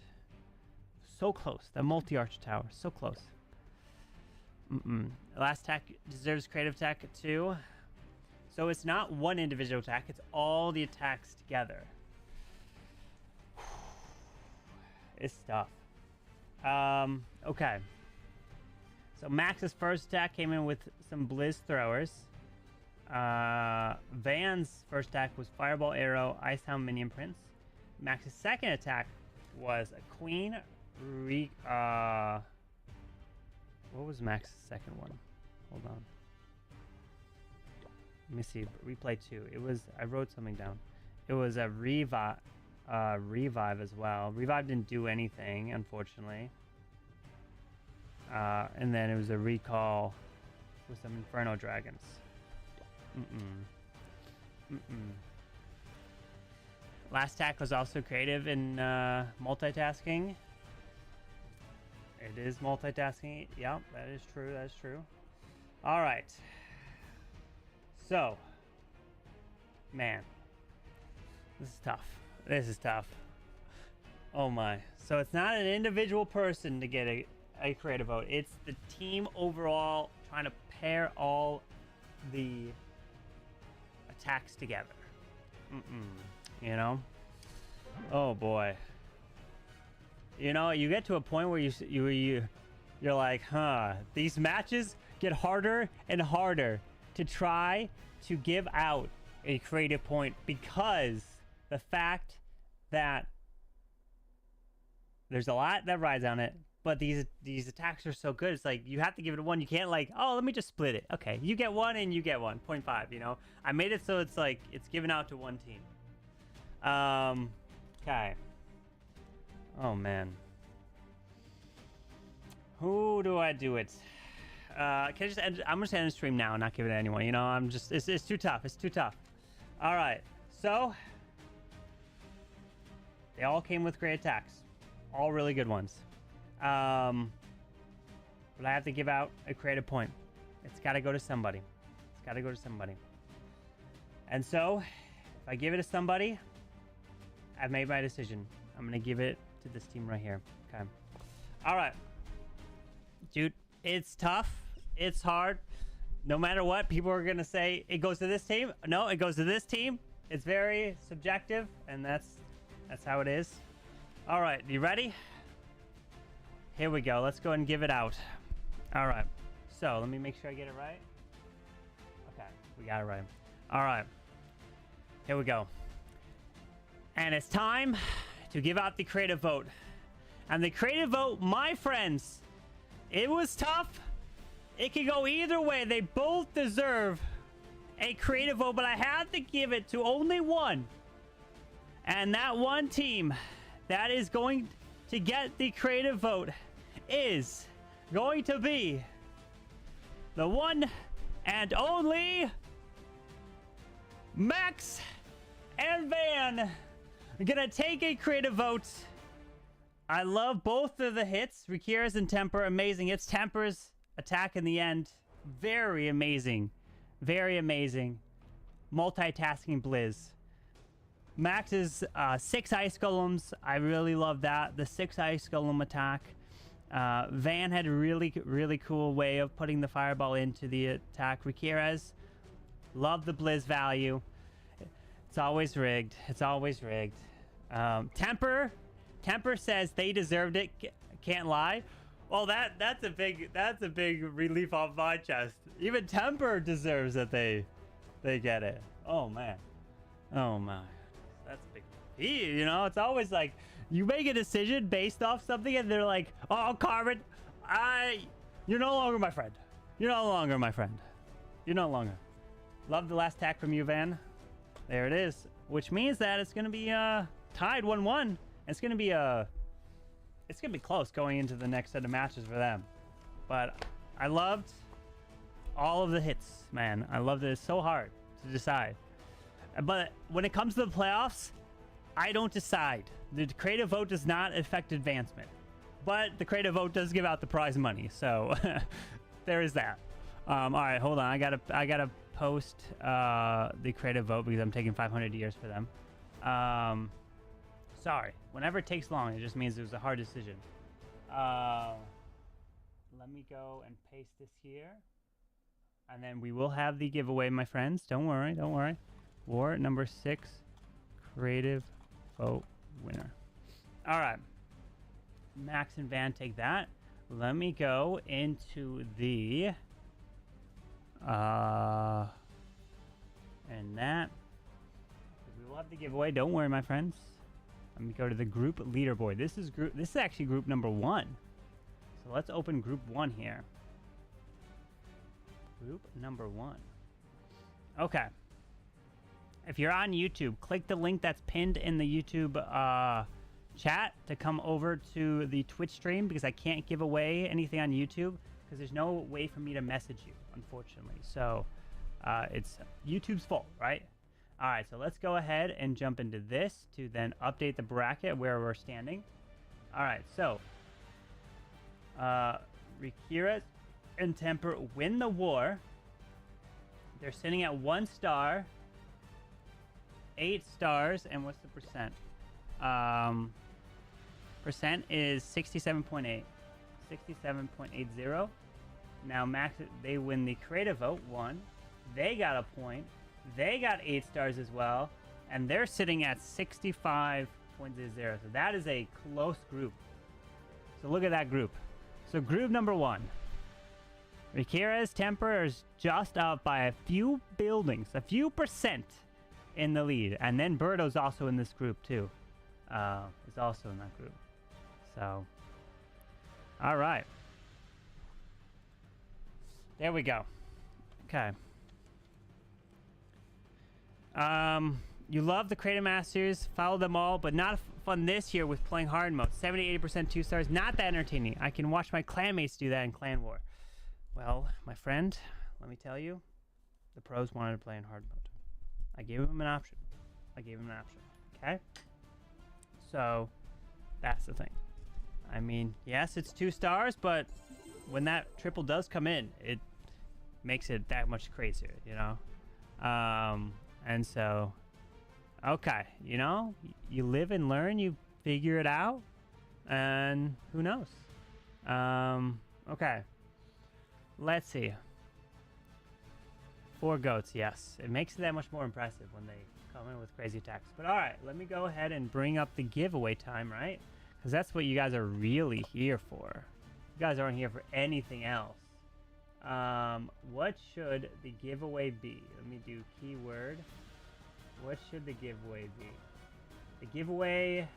so close. The multi-arch tower, so close. Last attack deserves creative attack too. So it's not one individual attack, it's all the attacks together. It's tough. Okay. So Max's first attack came in with some Blizz throwers. Van's first attack was Fireball Arrow, Icehound Minion Prince. Max's second attack was a Queen what was Max's second one? Hold on. Let me see. Replay 2. It was, I wrote something down. It was a revive as well. Revive didn't do anything, unfortunately. And then it was a recall with some Inferno Dragons. Last attack was also creative in multitasking. It is multitasking. Yeah, that is true. That is true. All right. So, man, this is tough. This is tough. Oh my. So it's not an individual person to get a creative vote. It's the team overall trying to pair all the attacks together. You know? Oh boy. You know, you get to a point where you're like, huh, these matches get harder and harder to try to give out a creative point, because the fact that there's a lot that rides on it. But these attacks are so good. It's like you have to give it a 1. You can't like, oh, let me just split it. Okay, you get 1 and you get 1. 0.5, you know? I made it so it's like it's given out to one team. Okay. Oh man. Who do I do it? Can I just end? I'm just end the stream now and not give it to anyone. You know, I'm just it's too tough. It's too tough. All right. So they all came with great attacks. All really good ones. But I have to give out a creative point. It's got to go to somebody. It's got to go to somebody. And so, if I give it to somebody, I've made my decision. I'm going to give it to this team right here. Okay. All right. Dude, it's tough. It's hard. No matter what, people are going to say it goes to this team. No, it goes to this team. It's very subjective, and that's how it is. All right. You ready? Here we go. Let's go and give it out. All right. So let me make sure I get it right. Okay. We got it right. All right. Here we go. And it's time to give out the creative vote. And the creative vote, my friends, it was tough. It could go either way. They both deserve a creative vote, but I had to give it to only one. And that one team that is going to get the creative vote is going to be the one and only Max and Van. I'm gonna take a creative vote. I love both of the hits. Rikirez and Teemper, amazing. It's Teemper's attack in the end. Very amazing. Very amazing. Multitasking Blizz. Max's 6 Ice Golems. I really love that. The 6 Ice Golem attack. Van had a really cool way of putting the fireball into the attack. Rikirez. Love the Blizz value. It's always rigged. It's always rigged. Teemper says they deserved it. Can't lie. Well, that's a big relief off my chest. Even Teemper deserves that they get it. Oh man. Oh my. That's a big. You know, it's always like you make a decision based off something, and they're like, "Oh, Carbon, you're no longer my friend. You're no longer my friend. You're no longer." Love the last attack from you, Van. There it is, which means that it's gonna be tied 1-1. It's gonna be close going into the next set of matches for them. But I loved all of the hits, man. I loved it. It's so hard to decide. But when it comes to the playoffs, I don't decide. The creative vote does not affect advancement, but the creative vote does give out the prize money. So there is that. All right, hold on. I gotta post the creative vote because I'm taking 500 years for them. Sorry. Whenever it takes long, it just means it was a hard decision. Let me go and paste this here, and then we will have the giveaway, my friends. Don't worry. Don't worry. War number 6, creative vote winner. All right. Max and Van take that. Let me go into the and that. We will have the giveaway. Don't worry, my friends. Let me go to the group leaderboard. This is actually group number 1. So let's open group 1 here. Group number 1. Okay. If you're on YouTube, click the link that's pinned in the YouTube chat to come over to the Twitch stream, because I can't give away anything on YouTube because there's no way for me to message you, unfortunately. So it's YouTube's fault, right? All right, so let's go ahead and jump into this to then update the bracket where we're standing. All right, so Rikirez and Teemper win the war. They're sitting at 1 star. 8 stars, and what's the percent? Percent is 67.8. 67.80. Now Max, they win the creative vote 1. They got a point. They got 8 stars as well, and they're sitting at 65.0. So that is a close group. So look at that group. So group number 1. Rikirez, Teemper is just up by a few buildings, a few percent in the lead. And then Birdo's also in this group too. Is also in that group. So, All right. There we go. Okay. You love the Creative Masters, follow them all, but not fun this year with playing hard mode. 70-80% 2 stars, not that entertaining. I can watch my clanmates do that in Clan War. Well, my friend, let me tell you, the pros wanted to play in hard mode. I gave them an option. Okay? So, that's the thing. I mean, yes, it's 2 stars, but when that triple does come in, it makes it that much crazier, you know? And so, okay, you know, you live and learn, you figure it out, and who knows? Okay. Let's see. 4 goats, yes. It makes it that much more impressive when they come in with crazy attacks. But all right, let me go ahead and bring up the giveaway time, right? Because that's what you guys are really here for. You guys aren't here for anything else. What should the giveaway be? Let me do keyword. What should the giveaway be? The giveaway...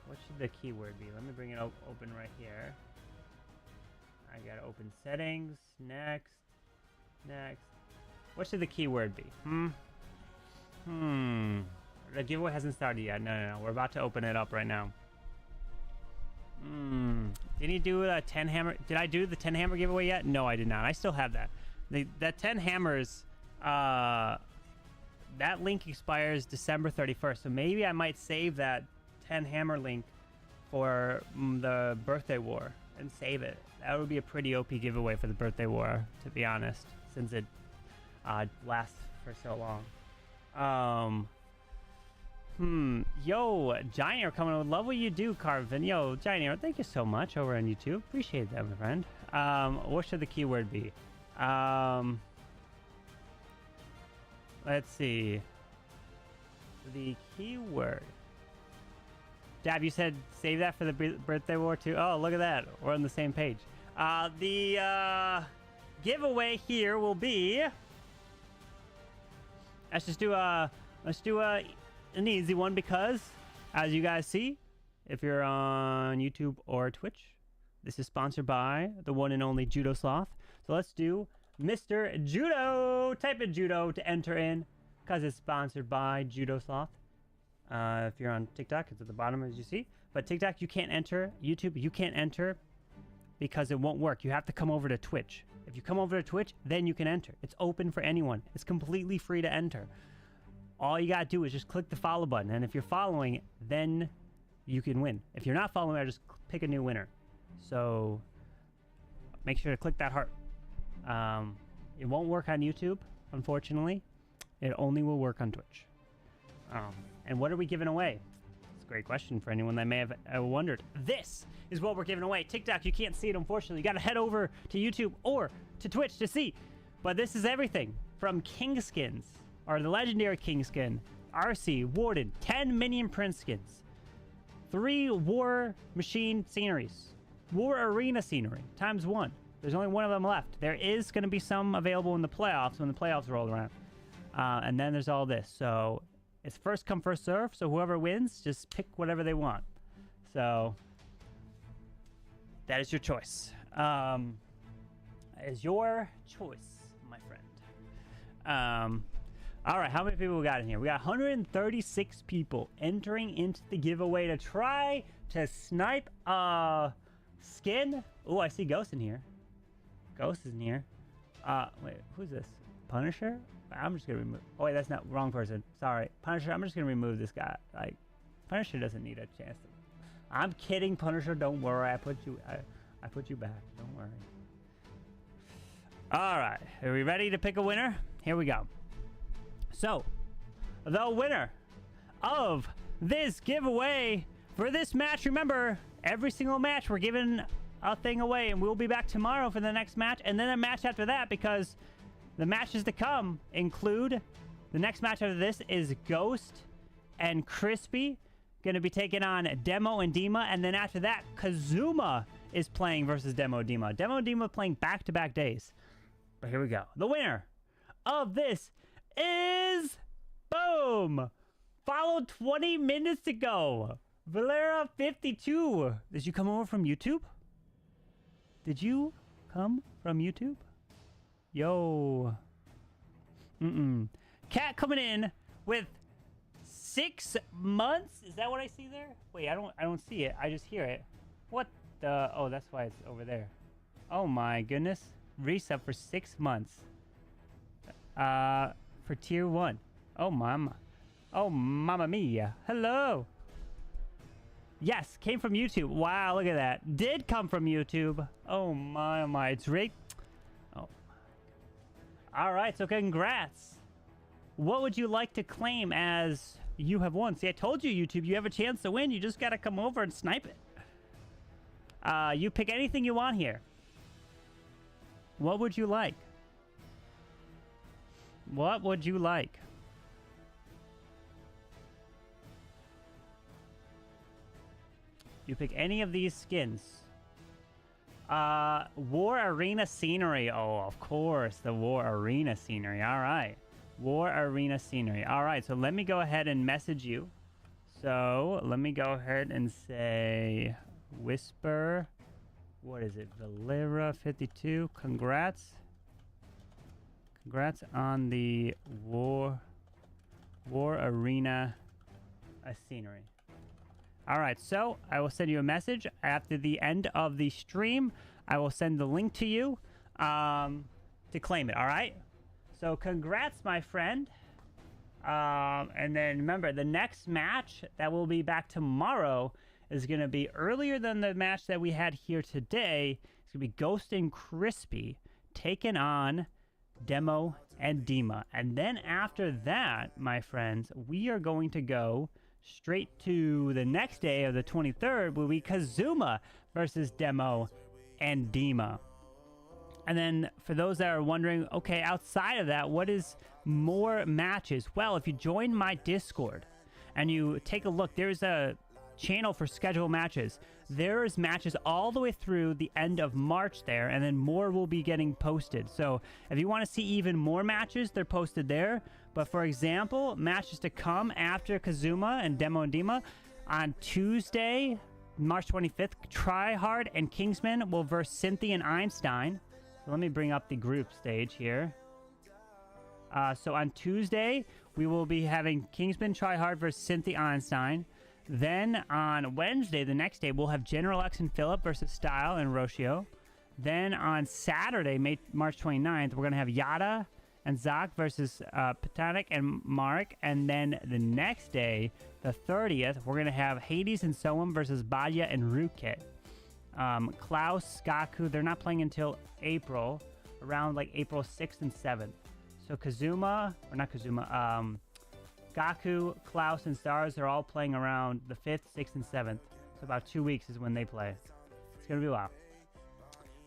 What should the keyword be? Let me bring it open right here. I gotta open settings. Next. What should the keyword be? The giveaway hasn't started yet. No. We're about to open it up right now. Did he do a 10 hammer? Did I do the 10 hammer giveaway yet? No, I did not. I still have that. That 10 hammers, that link expires December 31st. So maybe I might save that 10 hammer link for the birthday war and save it. That would be a pretty OP giveaway for the birthday war, to be honest, since it lasts for so long. Yo, Giant Arrow coming on. Love what you do, CarbonFin. Yo, Giant Arrow, thank you so much over on YouTube. Appreciate that, my friend. What should the keyword be? Let's see. The keyword. Dab, you said save that for the birthday war too? Oh, look at that. We're on the same page. The giveaway here will be... Let's do an easy one because, as you guys see, if you're on YouTube or Twitch, this is sponsored by the one and only Judo Sloth. So let's do Mr. Judo. Type in Judo to enter in because it's sponsored by Judo Sloth. If you're on TikTok, it's at the bottom as you see. But TikTok, you can't enter. YouTube, you can't enter because it won't work. You have to come over to Twitch. If you come over to Twitch, then you can enter. It's open for anyone. It's completely free to enter. All you gotta do is just click the follow button, and if you're following, then you can win. If you're not following, I just pick a new winner. So make sure to click that heart. It won't work on YouTube, unfortunately. It only will work on Twitch. And what are we giving away? It's a great question for anyone that may have wondered. This is what we're giving away. TikTok, you can't see it, unfortunately. You gotta head over to YouTube or to Twitch to see. But this is everything from King Skins, or the legendary King Skin, RC, Warden, 10 Minion Prince skins, 3 War Machine sceneries, War Arena scenery, ×1. There's only one of them left. There is going to be some available in the playoffs when the playoffs roll around. And then there's all this. So it's first come, first serve. So whoever wins, just pick whatever they want. So that is your choice. Is your choice, my friend. All right, how many people we got in here? We got 136 people entering into the giveaway to try to snipe a skin. Oh, I see Ghost in here. Ghost is in here. Wait, who's this? Punisher? I'm just gonna remove. Oh wait, that's not wrong person. Sorry, Punisher. I'm just gonna remove this guy. Like, Punisher doesn't need a chance to. I'm kidding, Punisher. Don't worry. I put you back. Don't worry. All right, are we ready to pick a winner? Here we go. So, the winner of this giveaway for this match, remember, every single match we're giving a thing away, and we'll be back tomorrow for the next match, and then a match after that, because the matches to come include, the next match after this is Ghost and Crispy, going to be taking on Demo and Dima, and then after that, Kazuma is playing versus Demo and Dima. Demo and Dima playing back-to-back days. But here we go. The winner of this is, boom, followed 20 minutes ago. Valera 52. Did you come over from YouTube? Did you come from YouTube? Yo. Cat coming in with 6 months. Is that what I see there? Wait, I don't see it. I just hear it. What the? Oh, that's why it's over there. Oh my goodness. Resub for 6 months. For tier 1. Oh mama. Oh mama mia. Hello. Yes, came from YouTube. Wow, look at that. Did come from YouTube. Oh my, oh my. It's Rick. Oh. All right, so congrats. What would you like to claim as you have won? See, I told you, YouTube, you have a chance to win. You just got to come over and snipe it. You pick anything you want here. What would you like? What would you like? You pick any of these skins. War Arena scenery. Oh, of course, the War Arena scenery. All right. War Arena scenery. All right, so let me go ahead and message you. So let me go ahead and say Whisper. What is it? Valera 52. Congrats. Congrats on the War Arena scenery. All right, so I will send you a message after the end of the stream. I will send the link to you to claim it, all right? So congrats, my friend. And then remember, the next match that will be back tomorrow is going to be earlier than the match that we had here today. It's going to be Ghost and Crispy taking on Demo and Dima. And then after that, my friends, we are going to go straight to the next day of the 23rd will be Kazuma versus Demo and Dima. And then for those that are wondering, okay, outside of that, what is more matches? Well, if you join my Discord and you take a look, there's a channel for scheduled matches. There's matches all the way through the end of March there, and then more will be getting posted. So if you want to see even more matches, they're posted there. But for example, matches to come after Kazuma and Demo and Dima on Tuesday, March 25th, Tryhard and Kingsman will verse Cynthia and Einstein. So let me bring up the group stage here. So on Tuesday, we will be having Kingsman Tryhard versus Cynthia Einstein. Then on Wednesday, the next day, we'll have General X and Philip versus Style and Roshio. Then on Saturday, March 29th, we're going to have Yada and Zach versus Patanik and Mark. And then the next day, the 30th, we're going to have Hades and Soam versus Badya and Rukit. Klaus, Gaku, they're not playing until April, around like April 6th and 7th. So Kazuma, or not Kazuma, Gaku, Klaus, and Stars are all playing around the 5th, 6th, and 7th. So about 2 weeks is when they play. It's going to be a while.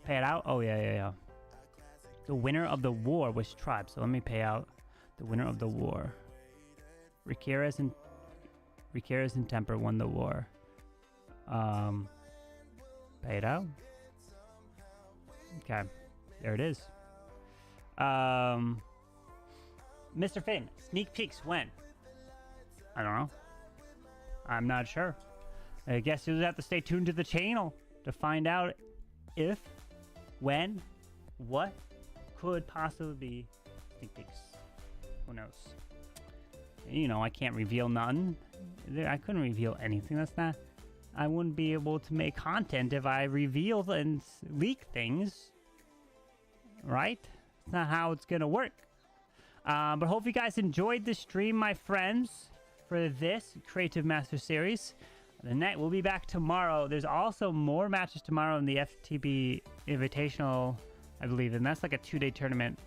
Pay it out? Oh, yeah. The winner of the war was Tribe. So let me pay out the winner of the war. Riqirez and Teemper won the war. Pay it out. Okay. There it is. Mr. Finn, sneak peeks when? I don't know. I'm not sure. I guess you'll have to stay tuned to the channel to find out if, when, what could possibly be sneak peeks. Who knows? You know, I can't reveal none. I couldn't reveal anything. That's not... I wouldn't be able to make content if I reveal and leak things. Right? It's not how it's going to work. But hope you guys enjoyed this stream, my friends, for this Creative Master Series. The net will be back tomorrow. There's also more matches tomorrow in the FTB Invitational, I believe, and that's like a 2-day tournament.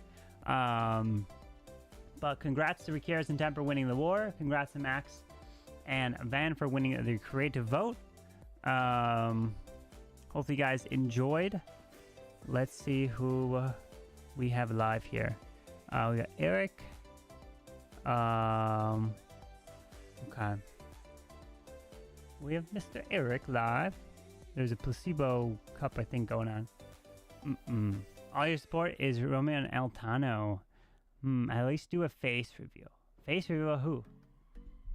But congrats to Rikirez and Teemper winning the war. Congrats to Max and Van for winning the creative vote. Hopefully you guys enjoyed. Let's see who we have live here. We got Eric. Okay. We have Mr. Eric live. There's a placebo cup, I think, going on. All your support is Romeo and Altano. At least do a face reveal. Face reveal who?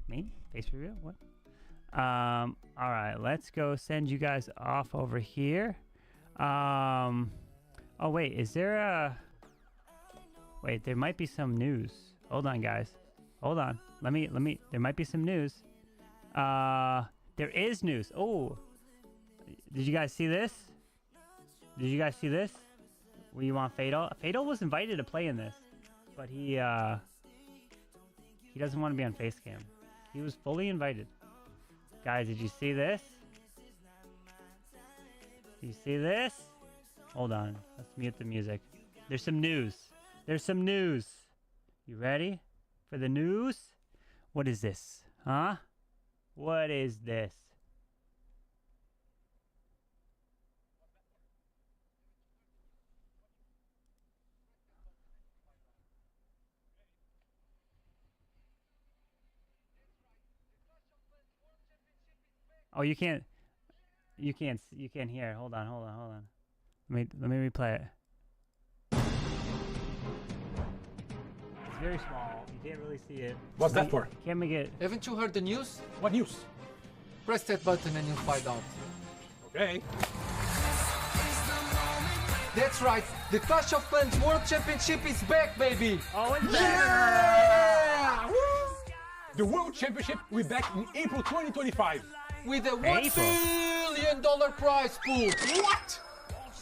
Me? Face reveal? What? All right, let's go send you guys off over here. Oh wait, is there a... Wait, there might be some news. Hold on, guys. Hold on. Let me, there might be some news. There is news. Oh, did you guys see this? Did you guys see this? Well, you want Fatal? Fatal was invited to play in this, but he doesn't want to be on Facecam. He was fully invited. Guys, did you see this? Do you see this? Hold on. Let's mute the music. There's some news. There's some news. You ready for the news? What is this? Huh? What is this? Oh, you can't hear. Hold on. Let me replay it. It's very small. You can't really see it. What's that for? Can't make it. Haven't you heard the news? What news? Press that button and you'll find out. Okay. That's right, the Clash of Clans World Championship is back, baby! Oh, it's back! Yeah! Woo! The World Championship will be back in April 2025. With a $1 billion prize pool! What?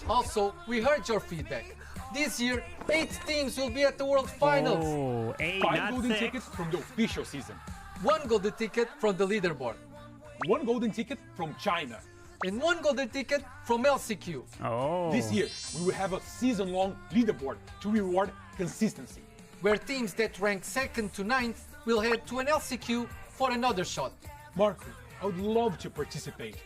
Also, we heard your feedback. This year, 8 teams will be at the World Finals. Oh, 8, 5 not golden 6. tickets from the official season. 1 golden ticket from the leaderboard. 1 golden ticket from China. And 1 golden ticket from LCQ. Oh. This year, we will have a season-long leaderboard to reward consistency. Where teams that rank 2nd to 9th will head to an LCQ for another shot. Marco, I would love to participate.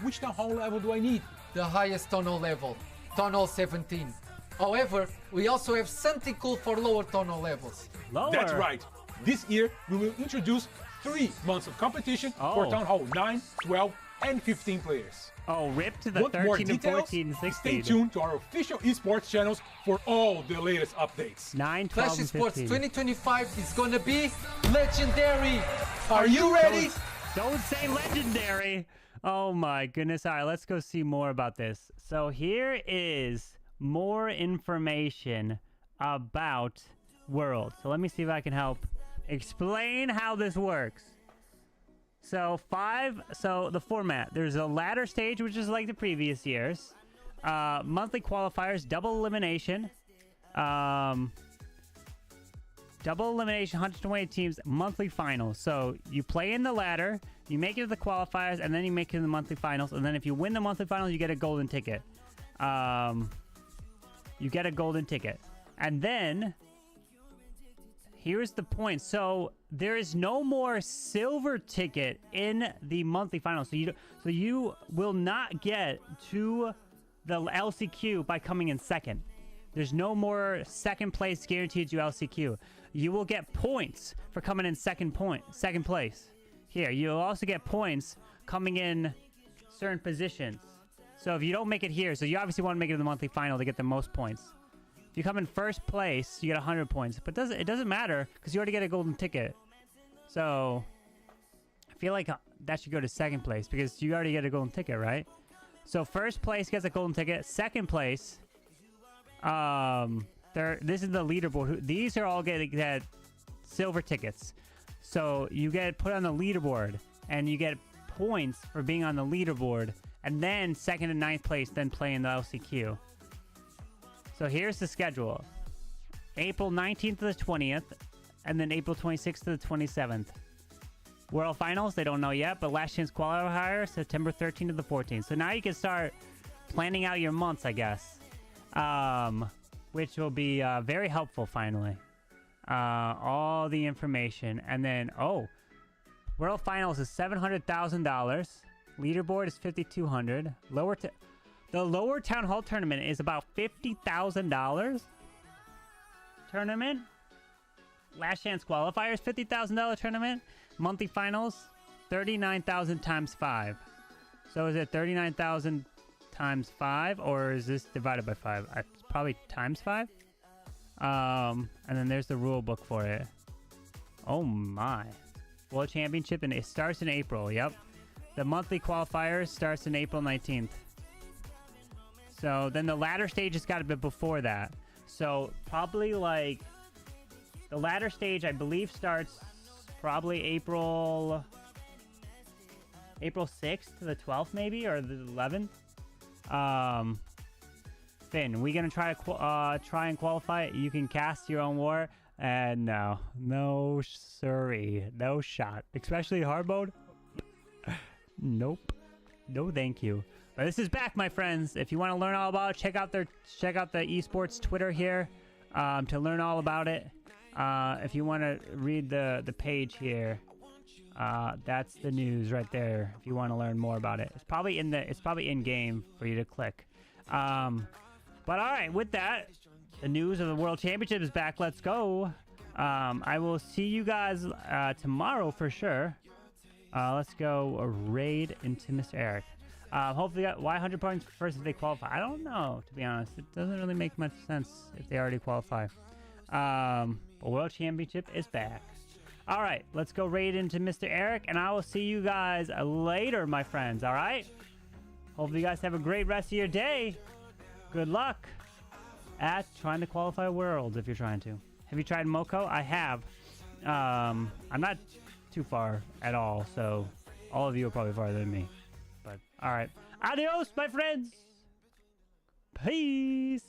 Which town hall level do I need? The highest Town Hall level, Town Hall 17. However, we also have something cool for lower Town Hall levels. Lower. That's right. This year, we will introduce 3 months of competition for Town Hall 9, 12, and 15 players. Oh, rip to the Want more 13 and details? 14 and 16. Stay tuned to our official esports channels for all the latest updates. 9, 12, Clash and Esports 15. 2025 is gonna be legendary! Are you ready? Don't say legendary. Oh my goodness. All right, let's go see more about this. So here is more information about World. So let me see if I can help explain how this works. So the format, there's a ladder stage, which is like the previous years. Monthly qualifiers, double elimination. Double elimination, 120 teams, monthly finals. So you play in the ladder, you make it to the qualifiers, and then you make it to the monthly finals. And then if you win the monthly finals, you get a golden ticket. You get a golden ticket. And then here's the point. So there is no more silver ticket in the monthly finals. So you will not get to the LCQ by coming in second. There's no more second place guaranteed to LCQ. You will get points for coming in second place. Here, you'll also get points coming in certain positions. So if you don't make it here, so you obviously want to make it to the monthly final to get the most points. If you come in first place, you get 100 points. But it doesn't matter because you already get a golden ticket. So I feel like that should go to second place because you already get a golden ticket, right? So first place gets a golden ticket. Second place, this is the leaderboard. These are all getting that silver tickets. So you get put on the leaderboard and you get points for being on the leaderboard. And then second and ninth place, then play in the LCQ. So here's the schedule. April 19th to the 20th, and then April 26th to the 27th. World Finals, they don't know yet, but last chance qualifier, September 13th to the 14th. So now you can start planning out your months, I guess. Which will be very helpful, finally. All the information. And then, World Finals is $700,000. Leaderboard is $5,200. The lower town hall tournament is about $50,000. Tournament. Last chance qualifiers, $50,000 tournament. Monthly finals, 39,000 times 5. So is it 39,000 times 5, or is this divided by 5? Probably times 5. And then there's the rule book for it. Oh my. World Championship, and it starts in April. Yep. The monthly qualifier starts in April 19th. So then the ladder stage has got to be before that. So probably like the ladder stage, I believe, starts probably April 6th to the 12th, maybe, or the 11th. Finn, we gonna try and qualify it? You can cast your own war, and no, sorry, no shot. Especially hard mode. Nope, no, thank you. But this is back, my friends. If you want to learn all about it, check out the esports Twitter here to learn all about it. If you want to read the page here, that's the news right there. If you want to learn more about it, it's probably in game for you to click. But all right, with that, the news of the World Championship is back. Let's go. I will see you guys tomorrow for sure. Let's go raid into Mr. Eric. Hopefully, why 100 points first if they qualify? I don't know, to be honest. It doesn't really make much sense if they already qualify. But World Championship is back. All right, let's go raid into Mr. Eric, and I will see you guys later, my friends. All right? Hopefully, you guys have a great rest of your day. Good luck at trying to qualify Worlds if you're trying to. Have you tried Moko? I have. I'm not too far at all, so all of you are probably farther than me. But all right, adios, my friends. Peace.